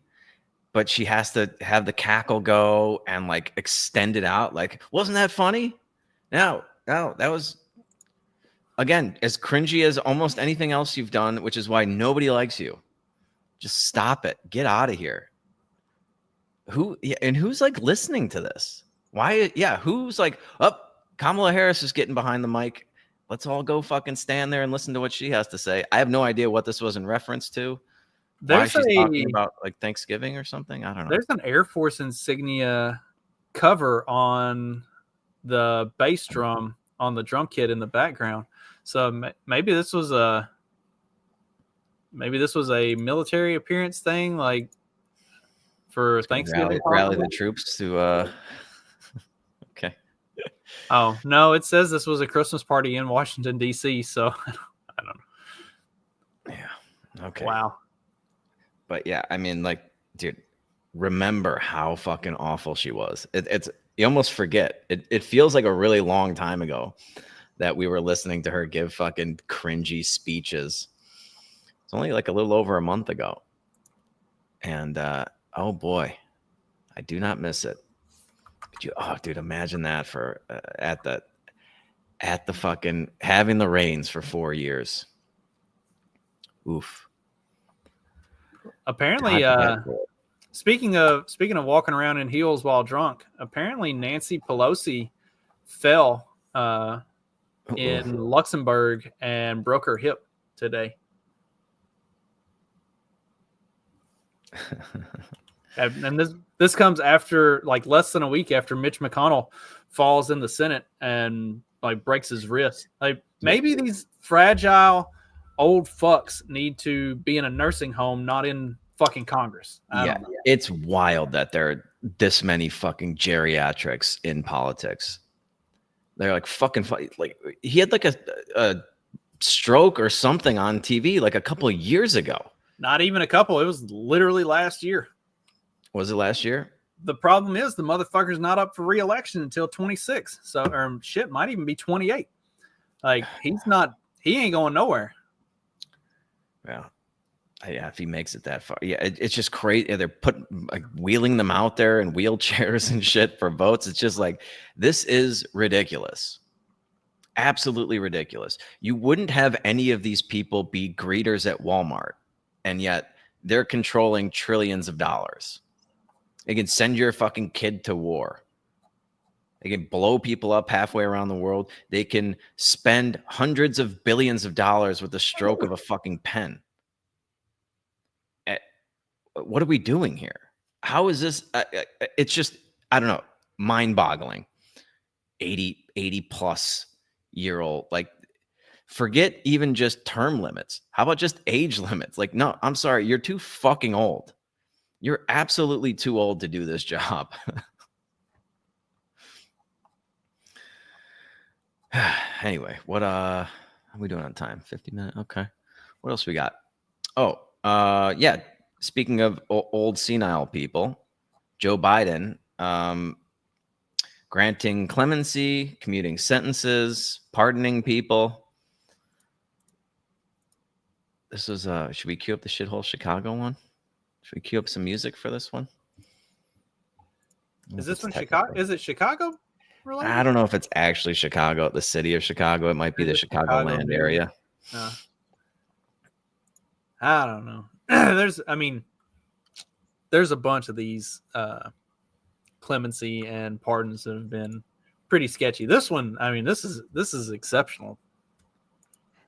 But she has to have the cackle go and like extend it out. Like, wasn't that funny? No, that was, again, as cringy as almost anything else you've done, which is why nobody likes you. Just stop it. Get out of here. Who's like listening to this? Why? Yeah, who's like, Kamala Harris is getting behind the mic. Let's all go fucking stand there and listen to what she has to say. I have no idea what this was in reference to. Why she's talking about like Thanksgiving or something. I don't know. There's an Air Force insignia cover on the bass drum on the drum kit in the background. So maybe this was a military appearance thing, like for Thanksgiving. Rally the troops to. Okay. Oh no! It says this was a Christmas party in Washington D.C. So I don't know. Yeah. Okay. Wow. But yeah, I mean, like, dude, remember how fucking awful she was. It's you almost forget. It feels like a really long time ago that we were listening to her give fucking cringy speeches. It's only like a little over a month ago. And oh boy, I do not miss it. Dude, imagine that for at the fucking having the reins for 4 years. Oof. Apparently, speaking of walking around in heels while drunk, apparently Nancy Pelosi fell in Luxembourg and broke her hip today. And this comes after like less than a week after Mitch McConnell falls in the Senate and like breaks his wrist. Like maybe these fragile old fucks need to be in a nursing home, not in fucking Congress. I don't know. It's wild that there are this many fucking geriatrics in politics. They're like fucking like he had like a stroke or something on TV like a couple of years ago. Not even a couple. It was literally last year. Was it last year? The problem is the motherfucker's not up for re-election until 26. So, or shit, might even be 28. Like he ain't going nowhere. Yeah. Yeah, if he makes it that far. Yeah, it's just crazy. They're wheeling them out there in wheelchairs and shit for votes. It's just like, this is ridiculous. Absolutely ridiculous. You wouldn't have any of these people be greeters at Walmart, and yet they're controlling trillions of dollars. They can send your fucking kid to war. They can blow people up halfway around the world. They can spend hundreds of billions of dollars with the stroke of a fucking pen. What are we doing here? How is this? It's just, I don't know, mind-boggling. 80 plus year old, like, forget even just term limits. How about just age limits? Like, no, I'm sorry, you're too fucking old. You're absolutely too old to do this job. Anyway, what are we doing on time? 50 minutes. Okay. What else we got? Oh, yeah. Speaking of old senile people, Joe Biden granting clemency, commuting sentences, pardoning people. This was should we cue up the shithole Chicago one? Should we cue up some music for this one? Is this one Chicago? Is it Chicago related? I don't know if it's actually Chicago, the city of Chicago. It might be the Chicagoland area. I don't know. There's a bunch of these clemency and pardons that have been pretty sketchy. This one, this is exceptional.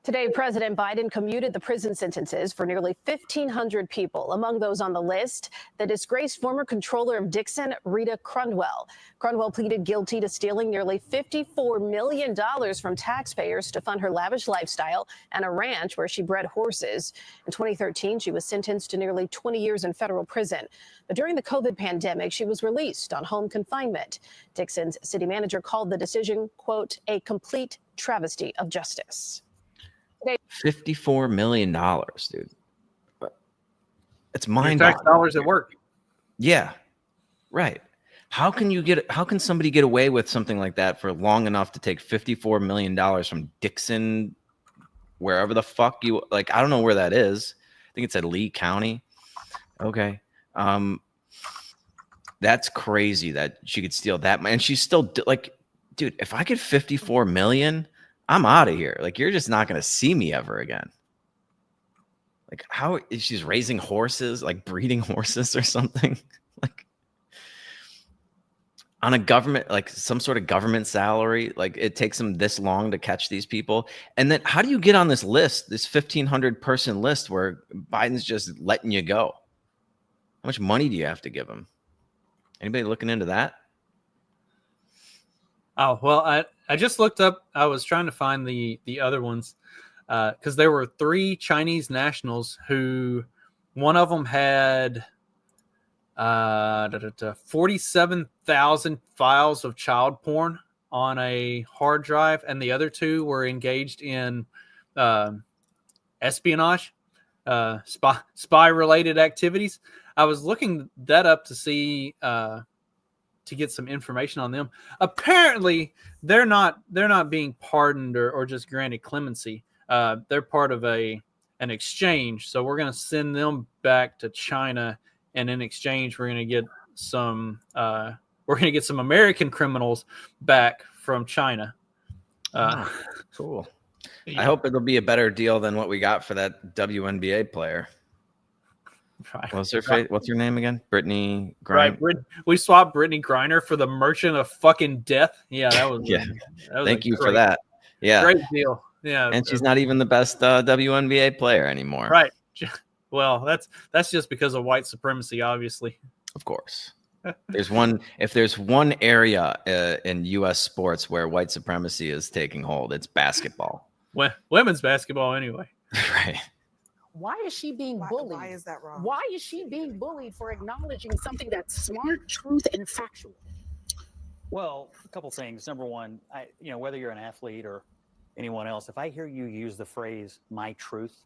Today, President Biden commuted the prison sentences for nearly 1,500 people. Among those on the list, the disgraced former controller of Dixon, Rita Crundwell. Crundwell pleaded guilty to stealing nearly $54 million from taxpayers to fund her lavish lifestyle and a ranch where she bred horses. In 2013, she was sentenced to nearly 20 years in federal prison. But during the COVID pandemic, she was released on home confinement. Dixon's city manager called the decision, quote, a complete travesty of justice. $54 million, dude. It's mind-boggling. Tax dollars at work. Yeah, right. How can somebody get away with something like that for long enough to take $54 million from Dixon, wherever the fuck you like? I don't know where that is. I think it's at Lee County. Okay. That's crazy that she could steal that. And she's still like, dude, if I get 54 million, I'm out of here. Like, you're just not going to see me ever again. Like, how is she's raising horses, like breeding horses or something? Like, on a government, like some sort of government salary, like it takes them this long to catch these people. And then how do you get on this list, this 1,500 person list where Biden's just letting you go? How much money do you have to give him? Anybody looking into that? Oh, well, I just looked up. I was trying to find the other ones because there were 3 Chinese nationals who one of them had 47,000 files of child porn on a hard drive, and the other 2 were engaged in espionage, spy-related activities. I was looking that up to see to get some information on them. Apparently, they're not being pardoned or just granted clemency. They're part of an exchange. So we're going to send them back to China, and in exchange, we're going to get some American criminals back from China. Cool. Yeah. I hope it'll be a better deal than what we got for that WNBA player. Right. What's her name again? Brittany Griner. Right. We swapped Brittany Griner for the Merchant of fucking Death. Yeah, that was. Yeah. Thank you for that. Yeah. Great deal. Yeah. And she's not even the best WNBA player anymore. Right. Well, that's just because of white supremacy, obviously. Of course. If there's one area in U.S. sports where white supremacy is taking hold, it's basketball. Women's basketball, anyway. Right. Why is she being bullied? Why is that wrong? Why is she being bullied for acknowledging something that's smart, truth, and factual? Well, a couple things. Number one, whether you're an athlete or anyone else, if I hear you use the phrase "my truth,"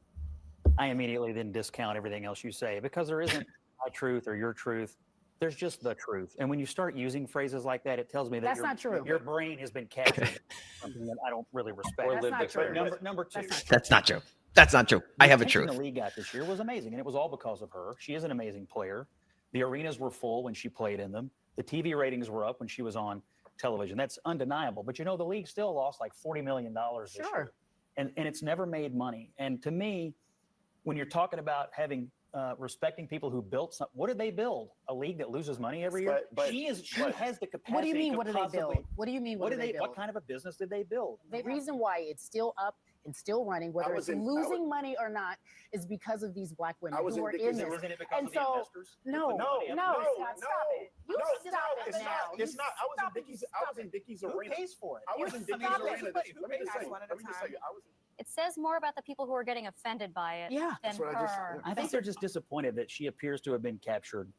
I immediately then discount everything else you say, because there isn't my truth or your truth. There's just the truth. And when you start using phrases like that, it tells me that That's not true. Your brain has been captured something that I don't really respect. That's not true. Number two. That's not true. That's not true. I have a attention truth. The league got this year was amazing, and it was all because of her. She is an amazing player. The arenas were full when she played in them. The TV ratings were up when she was on television. That's undeniable. But the league still lost like $40 million this year. And it's never made money. And to me, when you're talking about having respecting people who built something, what did they build? A league that loses money every year? She has the capacity. What do you mean? What did they build? What do you mean? What did they build? What kind of a business did they build? The reason why it's still up and still running, whether it's losing money or not, is because of these black women who are in this. And so, no, stop it. You stop it now. It's not. I was in Dickie's arena. Who pays for it? I was in Dickie's arena. Let me just tell you. It says more about the people who are getting offended by it than her. I think they're just disappointed that she appears to have been captured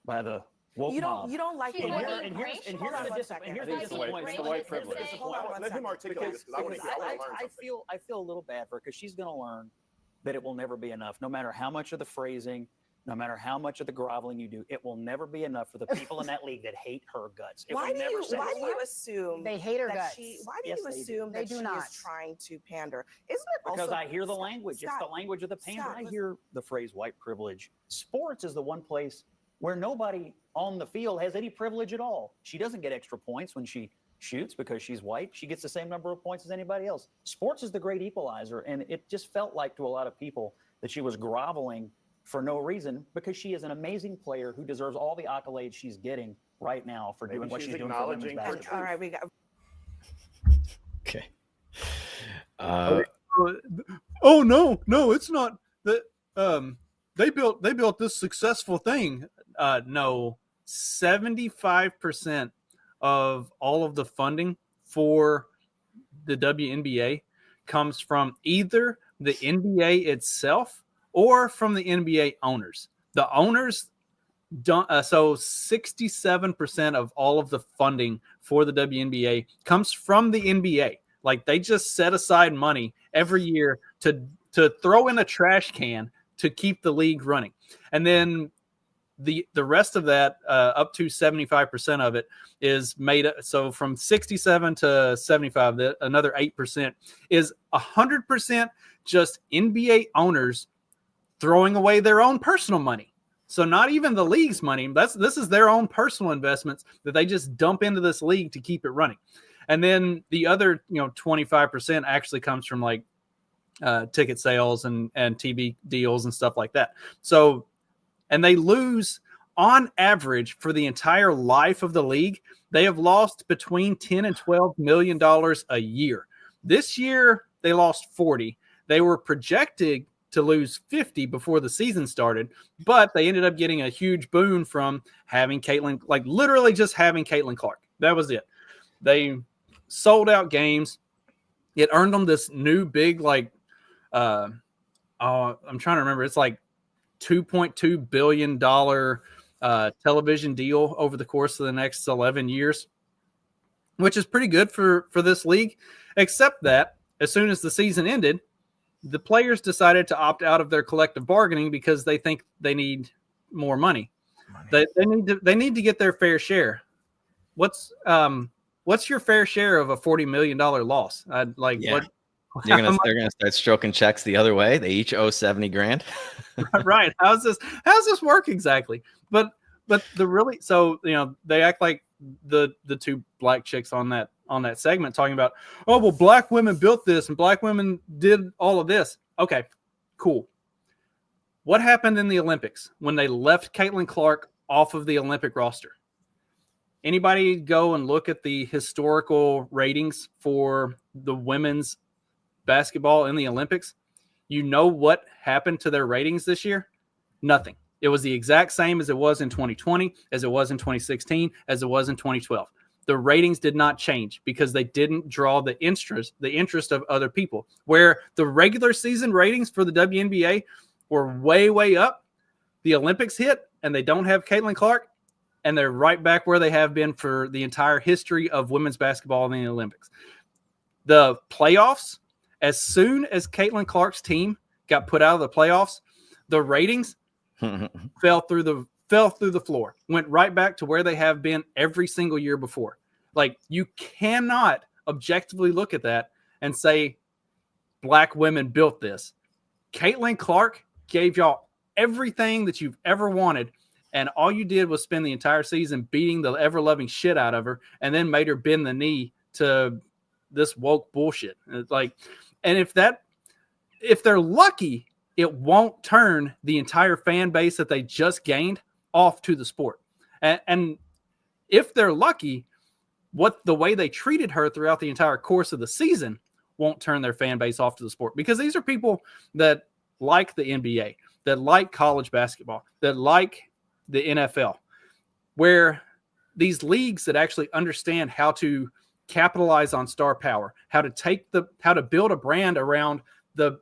by the woke mob. You don't like the and here's the disappointment. It's the white privilege. Let him articulate this, because I want to learn something. I feel a little bad for her, because she's going to learn that it will never be enough. No matter how much of the phrasing, no matter how much of the groveling you do, it will never be enough for the people in that league that hate her guts. Why do you assume they hate her guts? Why do you assume that she is trying to pander? Isn't it because also, I hear the language? It's the language of the pander. I hear the phrase white privilege. Sports is the one place where nobody on the field has any privilege at all. She doesn't get extra points when she shoots because she's white. She gets the same number of points as anybody else. Sports is the great equalizer, and it just felt like to a lot of people that she was groveling for no reason, because she is an amazing player who deserves all the accolades she's getting right now for doing what she's doing for women's basketball. All right, we got. Okay. Oh no, it's not that. They built this successful thing. No, 75% of all of the funding for the WNBA comes from either the NBA itself or from the NBA owners. The owners don't. So 67% of all of the funding for the WNBA comes from the NBA. Like, they just set aside money every year to throw in a trash can to keep the league running. And then the rest of that, up to 75% of it, is made up. So from 67 to 75, another 8% is 100% just NBA owners throwing away their own personal money. So not even the league's money. This is their own personal investments that they just dump into this league to keep it running. And then the other, 25% actually comes from like ticket sales and TV deals and stuff like that. So, and they lose on average for the entire life of the league. They have lost between $10 and $12 million a year. This year, they lost 40. They were projected to lose 50 before the season started, but they ended up getting a huge boon from having Caitlin, like literally just having Caitlin Clark. That was it. They sold out games. It earned them this new big, I'm trying to remember. It's like $2.2 billion television deal over the course of the next 11 years, which is pretty good for this league, except that as soon as the season ended, the players decided to opt out of their collective bargaining because they think they need more money. They need to get their fair share. What's your fair share of a $40 million loss? What? They're gonna start stroking checks the other way. They each owe $70,000. Right? How's this work exactly? But they act like the two black chicks on that segment talking about, oh, well, black women built this and black women did all of this. Okay, cool. What happened in the Olympics when they left Caitlin Clark off of the Olympic roster? Anybody go and look at the historical ratings for the women's basketball in the Olympics? You know what happened to their ratings this year? Nothing. It was the exact same as it was in 2020, as it was in 2016, as it was in 2012. The ratings did not change because they didn't draw the interest of other people. Where the regular season ratings for the WNBA were way, way up, the Olympics hit and they don't have Caitlin Clark, and they're right back where they have been for the entire history of women's basketball in the Olympics. The playoffs, as soon as Caitlin Clark's team got put out of the playoffs, the ratings fell through the floor, went right back to where they have been every single year before. Like, you cannot objectively look at that and say black women built this. Caitlin Clark gave y'all everything that you've ever wanted, and all you did was spend the entire season beating the ever-loving shit out of her, and then made her bend the knee to this woke bullshit. It's like, and if they're lucky, it won't turn the entire fan base that they just gained off to the sport. And if they're lucky, the way they treated her throughout the entire course of the season won't turn their fan base off to the sport, because these are people that like the NBA, that like college basketball, that like the NFL, where these leagues that actually understand how to capitalize on star power, how to build a brand around the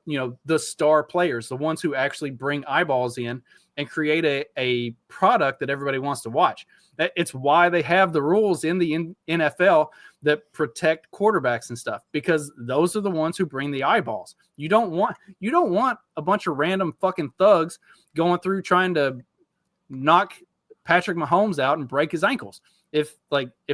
star players, the ones who actually bring eyeballs in and create a product that everybody wants to watch. It's why they have the rules in the NFL that protect quarterbacks and stuff, because those are the ones who bring the eyeballs. You don't want a bunch of random fucking thugs going through trying to knock Patrick Mahomes out and break his ankles. If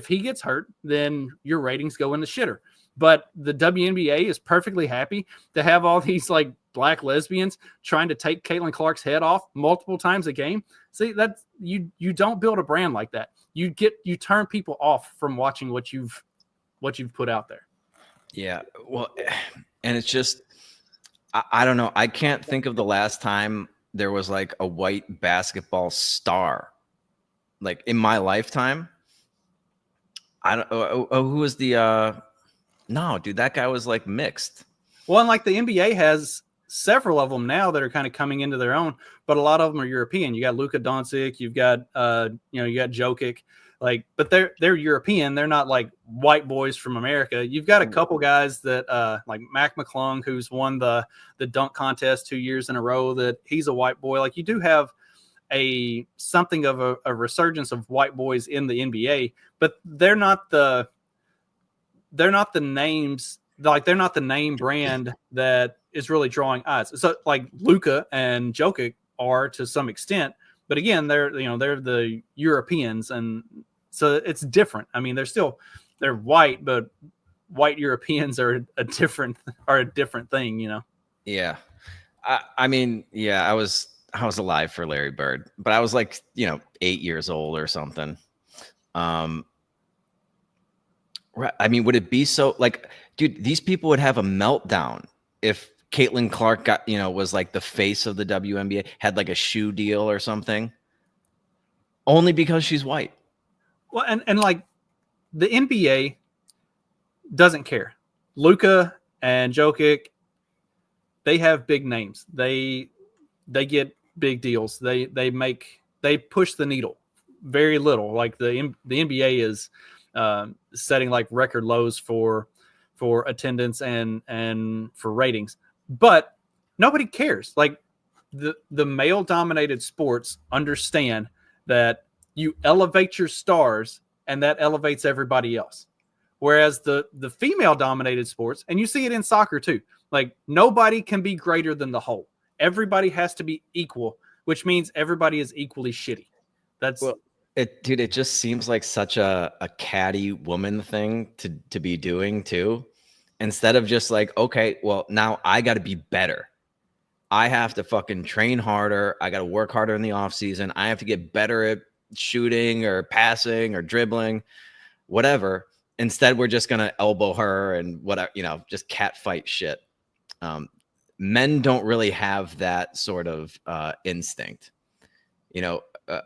he gets hurt, then your ratings go in the shitter. But the WNBA is perfectly happy to have all these like black lesbians trying to take Caitlin Clark's head off multiple times a game. See, that's you don't build a brand like that. You turn people off from watching what you've put out there. Yeah. Well, and it's just, I don't know. I can't think of the last time there was like a white basketball star, like in my lifetime. I don't. Who was the? No, dude, that guy was like mixed. Well, and like the NBA has several of them now that are kind of coming into their own, but a lot of them are European. You got Luka Doncic, you've got you got Jokic, like, but they're European. They're not like white boys from America. You've got a couple guys that like Mac McClung, who's won the dunk contest 2 years in a row, that he's a white boy. Like, you do have something of a resurgence of white boys in the NBA, but they're not the names, like they're not the name brand that is really drawing eyes. So like Luka and Jokic are to some extent, but again, they're the Europeans, and so it's different. I mean, they're white, but white Europeans are a different thing, you know? Yeah. I mean, yeah, I was alive for Larry Bird, but I was like, 8 years old or something. I mean, would it be so like, dude, these people would have a meltdown if Caitlin Clark was like the face of the WNBA, had like a shoe deal or something, only because she's white. Well, and like the NBA doesn't care. Luka and Jokic, they have big names. They get big deals. They push the needle very little. Like the NBA is setting like record lows for attendance and for ratings, but nobody cares. Like the male dominated sports understand that you elevate your stars and that elevates everybody else. Whereas the female dominated sports, and you see it in soccer too, like nobody can be greater than the whole. Everybody has to be equal, which means everybody is equally shitty. It just seems like such a catty woman thing to be doing too. Instead of just like, okay, well, now I got to be better. I have to fucking train harder. I got to work harder in the off season. I have to get better at shooting or passing or dribbling, whatever. Instead, we're just going to elbow her and whatever, just cat fight shit. Men don't really have that sort of instinct.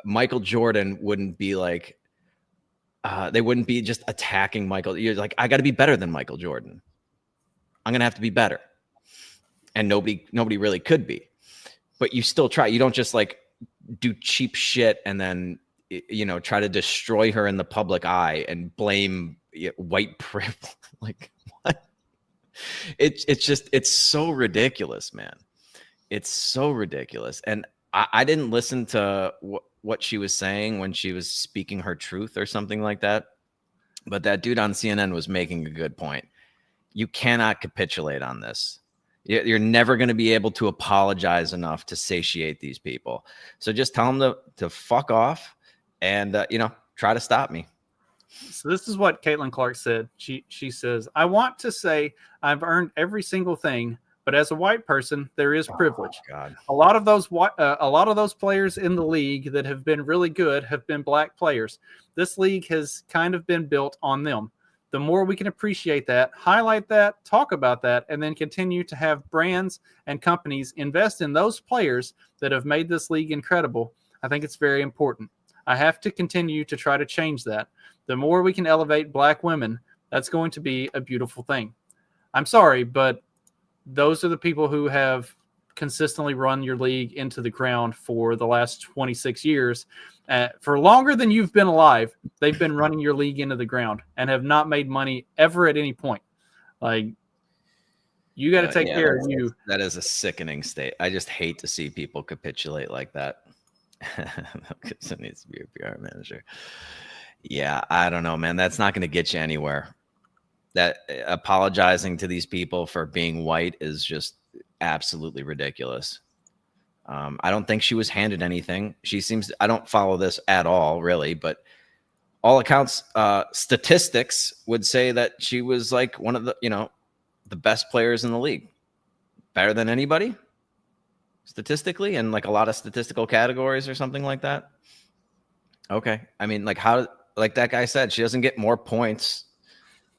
Michael Jordan wouldn't be like, they wouldn't be just attacking Michael. You're like, I got to be better than Michael Jordan. I'm going to have to be better. And nobody really could be. But you still try. You don't just like do cheap shit and then try to destroy her in the public eye and blame white privilege. Like, what? It's so ridiculous, man. It's so ridiculous. And I didn't listen to what she was saying when she was speaking her truth or something like that. But that dude on CNN was making a good point. You cannot capitulate on this. You're never going to be able to apologize enough to satiate these people. So just tell them to fuck off and, try to stop me. So this is what Caitlin Clark said. She says, I want to say I've earned every single thing, but as a white person, there is privilege. God. A lot of those players in the league that have been really good have been black players. This league has kind of been built on them. The more we can appreciate that, highlight that, talk about that, and then continue to have brands and companies invest in those players that have made this league incredible, I think it's very important. I have to continue to try to change that. The more we can elevate black women, that's going to be a beautiful thing. I'm sorry, but those are the people who have consistently run your league into the ground for the last 26 years. For longer than you've been alive, they've been running your league into the ground and have not made money ever at any point. Like, you got to take care of you. That is a sickening state. I just hate to see people capitulate like that. Because it needs to be a PR manager. Yeah, I don't know, man. That's not going to get you anywhere. That apologizing to these people for being white is just absolutely ridiculous. I don't think she was handed anything. I don't follow this at all, really, but all accounts, statistics would say that she was like one of the best players in the league. Better than anybody statistically, and like a lot of statistical categories or something like that. Okay. I mean, like that guy said, she doesn't get more points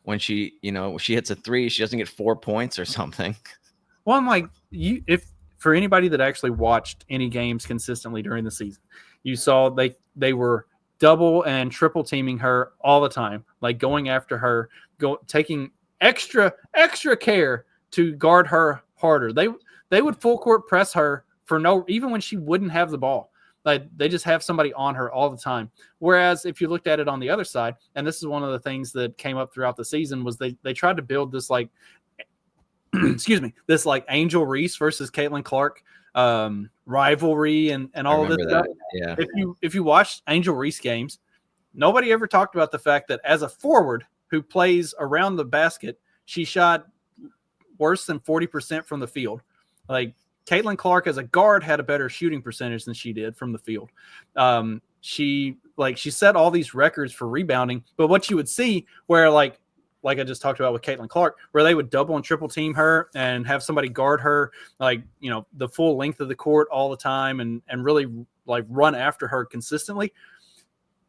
when she hits a three, she doesn't get 4 points or something. Well, I'm like, if for anybody that actually watched any games consistently during the season, you saw they were double and triple teaming her all the time, like going after her, taking extra care to guard her harder. They would full court press her even when she wouldn't have the ball. Like, they just have somebody on her all the time. Whereas if you looked at it on the other side, and this is one of the things that came up throughout the season, was they tried to build this like, excuse me, this like Angel Reese versus Caitlin Clark rivalry and all of this stuff. Yeah. If you watch Angel Reese games, nobody ever talked about the fact that as a forward who plays around the basket, she shot worse than 40% from the field. Like, Caitlin Clark as a guard had a better shooting percentage than she did from the field. She set all these records for rebounding, but what you would see where like I just talked about with Caitlin Clark, where they would double and triple team her and have somebody guard her, like, the full length of the court all the time and really like run after her consistently.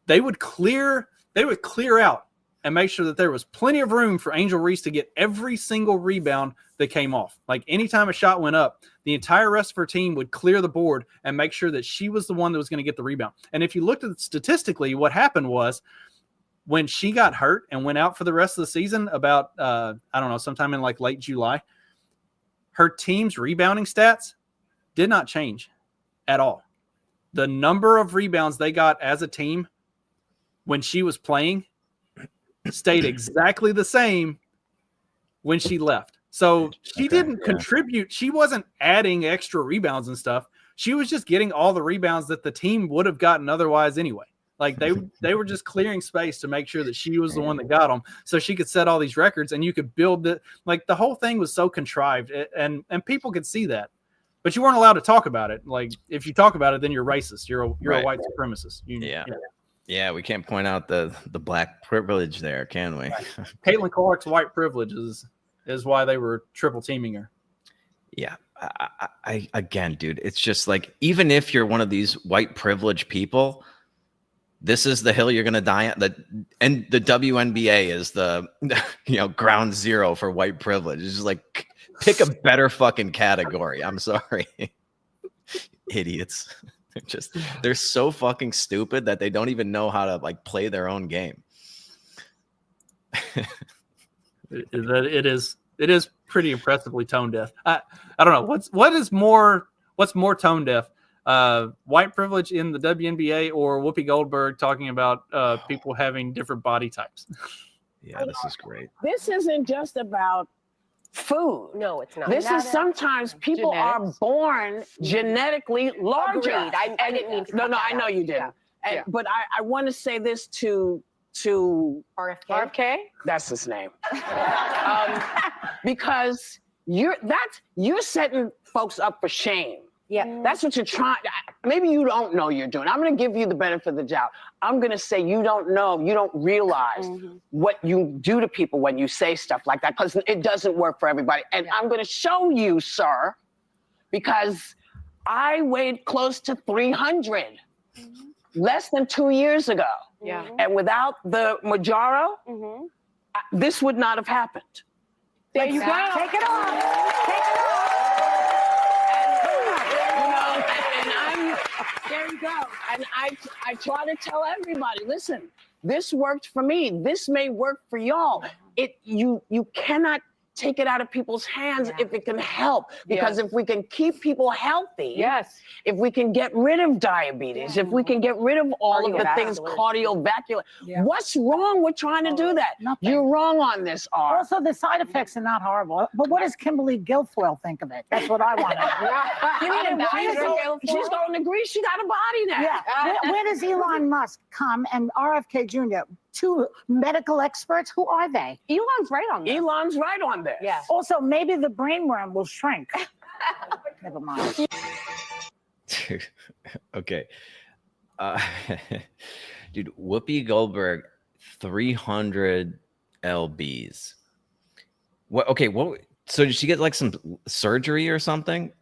They would clear out and make sure that there was plenty of room for Angel Reese to get every single rebound that came off. Like, anytime a shot went up, the entire rest of her team would clear the board and make sure that she was the one that was going to get the rebound. And if you looked at it statistically, what happened was when she got hurt and went out for the rest of the season about, sometime in like late July, her team's rebounding stats did not change at all. The number of rebounds they got as a team when she was playing stayed exactly the same when she left. So she didn't contribute. She wasn't adding extra rebounds and stuff. She was just getting all the rebounds that the team would have gotten otherwise anyway. Like, they were just clearing space to make sure that she was the one that got them, so she could set all these records and you could build it. Like, the whole thing was so contrived, and people could see that, but you weren't allowed to talk about it. Like, if you talk about it, then you're racist. You're a white supremacist. Yeah, we can't point out the black privilege there, can we? Right. Caitlin Clark's white privilege is why they were triple teaming her. Yeah. I again, dude, it's just like, even if you're one of these white privileged people, this is the hill you're going to die at. And the WNBA is the ground zero for white privilege. It's just like, pick a better fucking category. I'm sorry. Idiots. They're so fucking stupid that they don't even know how to like play their own game. It is pretty impressively tone deaf. I don't know what's more tone deaf. white privilege in the WNBA or Whoopi Goldberg talking about people having different body types. Yeah, this is great. This isn't just about food. No, it's not. This is sometimes people are born genetically larger. Agreed. I didn't mean to. No, I know you didn't. Yeah. But I want to say this to RFK. That's his name. Because you're setting folks up for shame. Yeah. That's what you're trying. Maybe you don't know you're doing. I'm going to give you the benefit of the doubt. I'm going to say you don't know. You don't realize what you do to people when you say stuff like that, because it doesn't work for everybody. And I'm going to show you, sir, because I weighed close to 300 less than 2 years ago. Yeah. And without the Mounjaro, this would not have happened. There you go. Take it off. Take it off. There you go. And I try to tell everybody, listen, this worked for me. This may work for y'all. You cannot take it out of people's hands if it can help. Because if we can keep people healthy, if we can get rid of diabetes, if we can get rid of all of the things cardiovascular, what's wrong with trying to do that? Nothing. You're wrong on this, R. Also, the side effects are not horrible. But what does Kimberly Guilfoyle think of it? That's what I want to know. You mean she's going to agree she got a body now. Yeah. Where does Elon Musk come and RFK Jr., two medical experts? Who are they? Elon's right on this. Elon's right on this. Yeah. Also, maybe the brainworm will shrink. Never mind. Okay. Dude, Whoopi Goldberg, 300 lbs. What? Okay, what? So did she get like some surgery or something?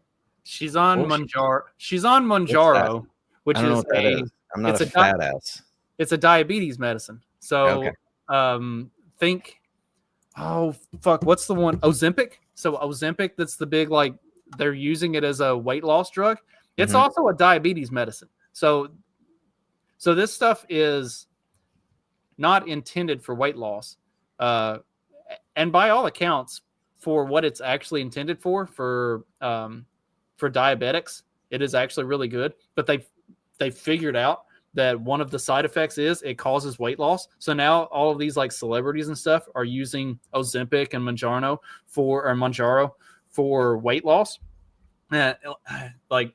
She's on Mounjaro. She's on Mounjaro, which I don't know is what that is. I'm not it's a fat ass. It's a diabetes medicine. So think, oh fuck, what's the one? Ozempic. So Ozempic, that's the big, like, they're using it as a weight loss drug. It's also a diabetes medicine. So this stuff is not intended for weight loss. And by all accounts, for what it's actually intended for diabetics, it is actually really good. But they figured out that one of the side effects is it causes weight loss. So now all of these like celebrities and stuff are using Ozempic and Mounjaro for weight loss. Like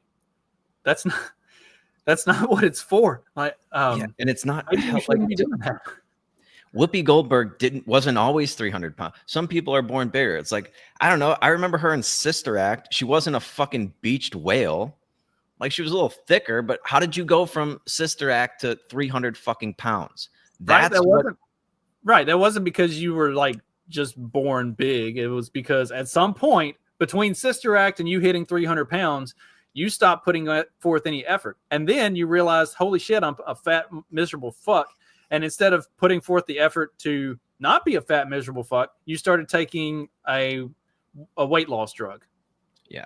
that's not what it's for. Like, and it's not like be doing that. Whoopi Goldberg wasn't always 300 pounds. Some people are born bigger. It's like, I don't know. I remember her in Sister Act. She wasn't a fucking beached whale. Like, she was a little thicker, but how did you go from Sister Act to 300 fucking pounds? That wasn't because you were like just born big. It was because at some point between Sister Act and you hitting 300 pounds, you stopped putting forth any effort. And then you realized, holy shit, I'm a fat, miserable fuck. And instead of putting forth the effort to not be a fat, miserable fuck, you started taking a weight loss drug. Yeah.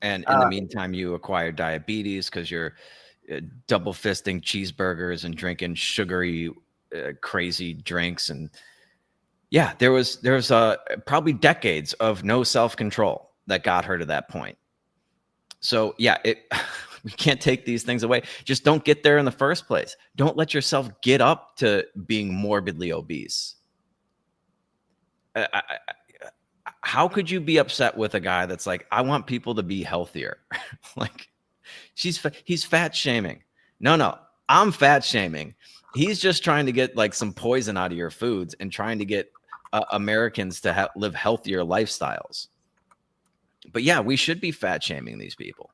And in the meantime, you acquired diabetes because you're double fisting cheeseburgers and drinking sugary, crazy drinks. And yeah, there was probably decades of no self-control that got her to that point. So yeah, we can't take these things away. Just don't get there in the first place. Don't let yourself get up to being morbidly obese. How could you be upset with a guy that's like, I want people to be healthier? Like, he's fat shaming. No, I'm fat shaming. He's just trying to get like some poison out of your foods and trying to get Americans to live healthier lifestyles. But yeah, we should be fat shaming these people.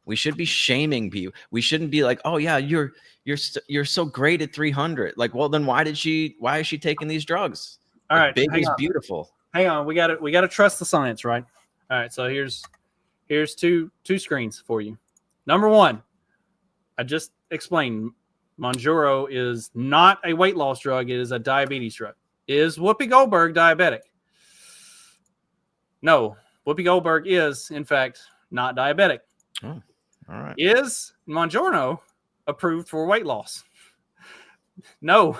We should be shaming people. We shouldn't be like, oh yeah, you're so great at 300. Like, well, then why is she taking these drugs? All right, big is beautiful. Hang on, we got to trust the science, right? All right, so here's two screens for you. Number one, I just explained, Mounjaro is not a weight loss drug; it is a diabetes drug. Is Whoopi Goldberg diabetic? No, Whoopi Goldberg is, in fact, not diabetic. Oh, all right. Is Mounjaro approved for weight loss? No,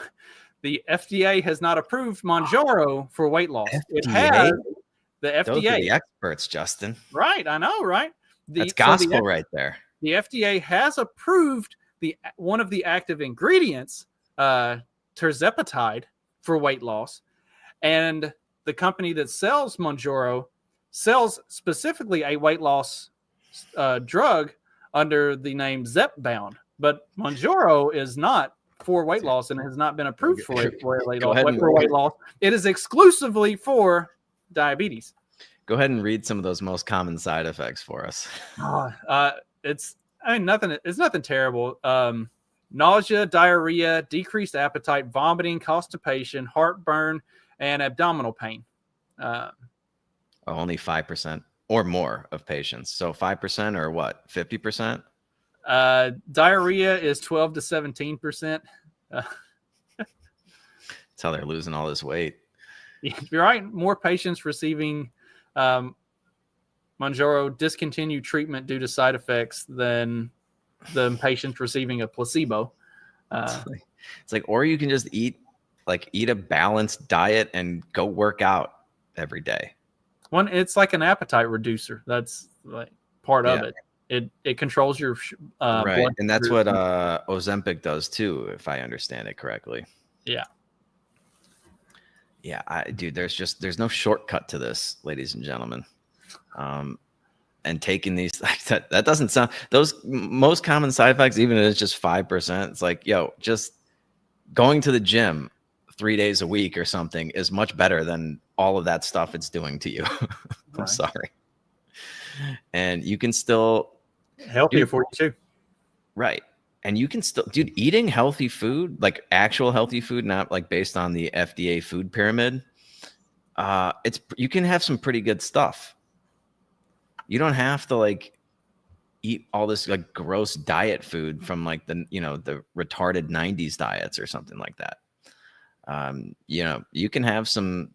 the FDA has not approved Mounjaro for weight loss. FDA? It has the FDA. Those are the experts, Justin. Right, I know, right? That's gospel right there. the FDA has approved one of the active ingredients, tirzepatide, for weight loss, and the company that sells Mounjaro sells specifically a weight loss drug under the name Zepbound, but Mounjaro is not for weight loss and has not been approved for weight loss. It is exclusively for diabetes. Go ahead and read some of those most common side effects for us. It's nothing terrible. Nausea, diarrhea, decreased appetite, vomiting, constipation, heartburn, and abdominal pain. Only 5% or more of patients. So 5% or what? 50%? Diarrhea is 12 to 17%. That's how they're losing all this weight. You're right. More patients receiving Mounjaro discontinued treatment due to side effects than the patients receiving a placebo. It's like, or you can just eat a balanced diet and go work out every day. It's like an appetite reducer. That's like part of it. It controls your right, blood and that's sugar. what Ozempic does too, if I understand it correctly. Yeah. Dude, there's no shortcut to this, ladies and gentlemen. And taking these, that doesn't sound, those most common side effects, even if it's just 5%, it's like, just going to the gym 3 days a week or something is much better than all of that stuff it's doing to you. I'm sorry. And you can still healthier for you too. Right. And you can still, dude, eating healthy food, like actual healthy food, not like based on the FDA food pyramid. You can have some pretty good stuff. You don't have to like eat all this like gross diet food from like the retarded 90s diets or something like that. You can have some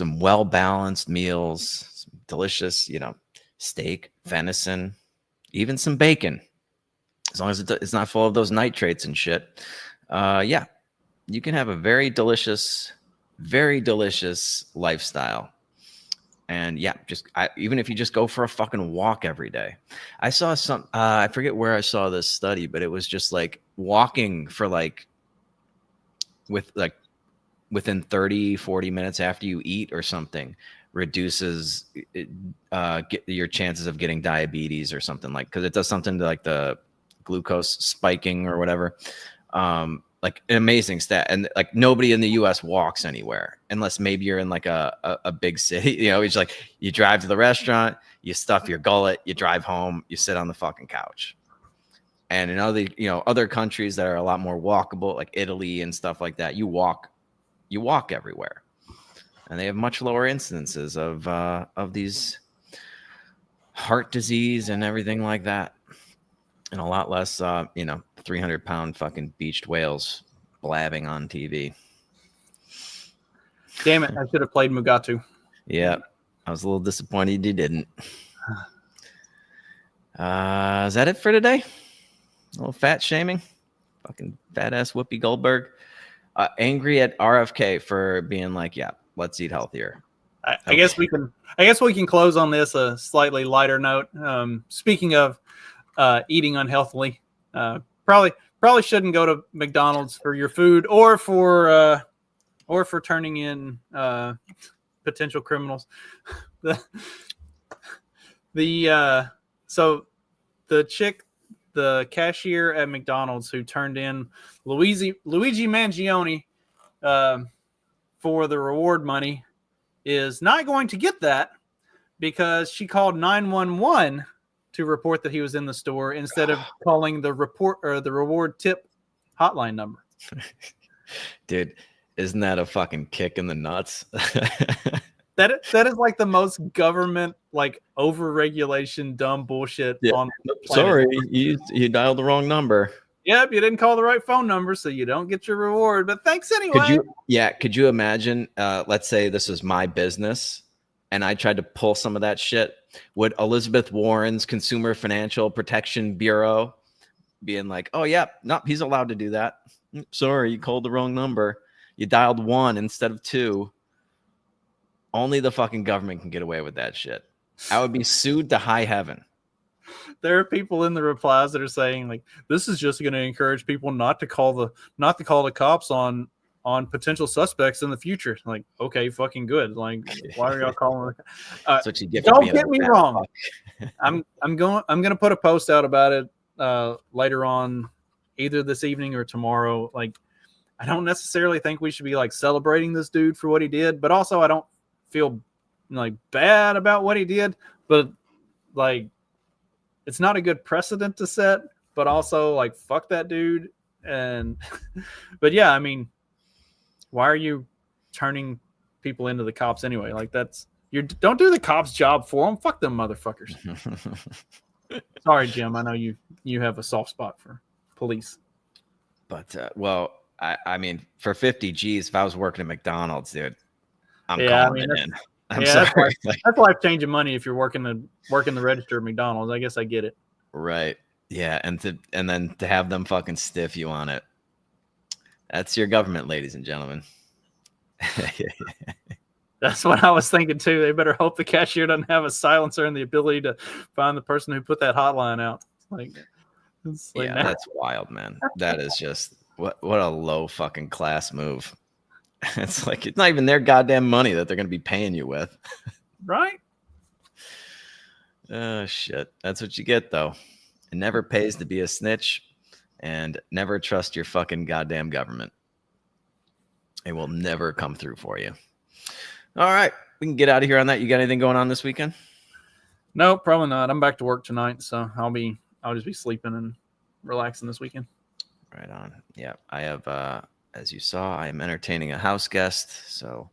well-balanced meals, some delicious, steak, venison, even some bacon, as long as it's not full of those nitrates and shit. You can have a very delicious lifestyle. And even if you just go for a fucking walk every day. I saw some, I forget where I saw this study, but it was just like walking for within 30, 40 minutes after you eat or something reduces your chances of getting diabetes or something, like, because it does something to like the glucose spiking or whatever. Like an amazing stat. And like nobody in the US walks anywhere unless maybe you're in like a big city. It's like you drive to the restaurant, you stuff your gullet, you drive home, you sit on the fucking couch. And in other countries that are a lot more walkable, like Italy and stuff like that, you walk everywhere. And they have much lower incidences of these heart disease and everything like that. And a lot less 300-pound fucking beached whales blabbing on TV. Damn it, I should have played Mugatu. Yeah, I was a little disappointed you didn't. Is that it for today? A little fat shaming? Fucking fat ass Whoopi Goldberg. Angry at RFK for being like, let's eat healthier. I guess we can close on this a slightly lighter note. Speaking of eating unhealthily, probably shouldn't go to McDonald's for your food or for turning in potential criminals. So the cashier at McDonald's who turned in Luigi Mangione for the reward money is not going to get that because she called 911 to report that he was in the store instead of calling the reward tip hotline number. Dude, isn't that a fucking kick in the nuts? That is like the most government like over-regulation dumb bullshit on the planet. Sorry, you dialed the wrong number. Yep, you didn't call the right phone number, so you don't get your reward. But thanks anyway. Could you imagine? Let's say this is my business, and I tried to pull some of that shit. Would Elizabeth Warren's Consumer Financial Protection Bureau being like, "Oh yeah, no, he's allowed to do that. Sorry, you called the wrong number. You dialed 1 instead of 2." Only the fucking government can get away with that shit. I would be sued to high heaven. There are people in the replies that are saying like, this is just going to encourage people not to call the cops on potential suspects in the future. Like, okay, fucking good. Like, why are y'all calling? That's what you get. For Don't being get a me fat wrong. fuck. I'm going to put a post out about it later on, either this evening or tomorrow. Like, I don't necessarily think we should be like celebrating this dude for what he did, but also I don't feel like bad about what he did, but like it's not a good precedent to set, but also like fuck that dude. And but yeah, I mean, why are you turning people into the cops anyway? Like don't do the cops' job for them. Fuck them motherfuckers. Sorry, Jim. I know you have a soft spot for police. But well, I mean, for 50 G's, if I was working at McDonald's, dude, I'm calling it in. I'm sorry. That's life-changing money if you're working the register at McDonald's. I guess I get it. Right. Yeah, and then to have them fucking stiff you on it. That's your government, ladies and gentlemen. That's what I was thinking too. They better hope the cashier doesn't have a silencer and the ability to find the person who put that hotline out. Yeah, that's wild, man. That is just what a low fucking class move. It's like it's not even their goddamn money that they're going to be paying you with. Right? Oh shit. That's what you get though. It never pays to be a snitch, and never trust your fucking goddamn government. It will never come through for you. All right, we can get out of here on that. You got anything going on this weekend? No, probably not. I'm back to work tonight, so I'll just be sleeping and relaxing this weekend. Right on. Yeah, I have as you saw, I am entertaining a house guest, so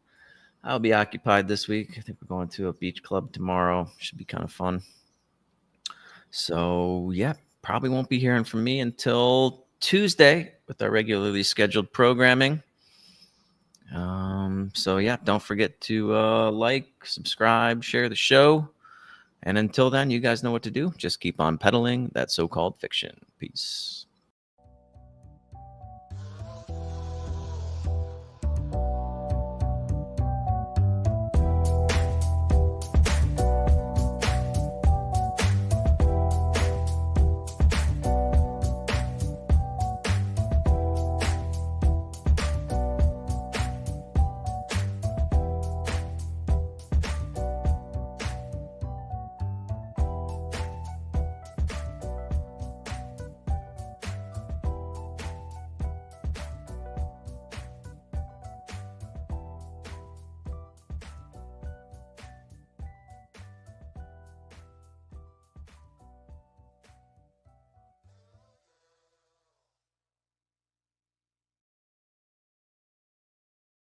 I'll be occupied this week. I think we're going to a beach club tomorrow. Should be kind of fun. So yeah, probably won't be hearing from me until Tuesday with our regularly scheduled programming. So yeah, don't forget to like, subscribe, share the show. And until then, you guys know what to do. Just keep on peddling that so-called fiction. Peace.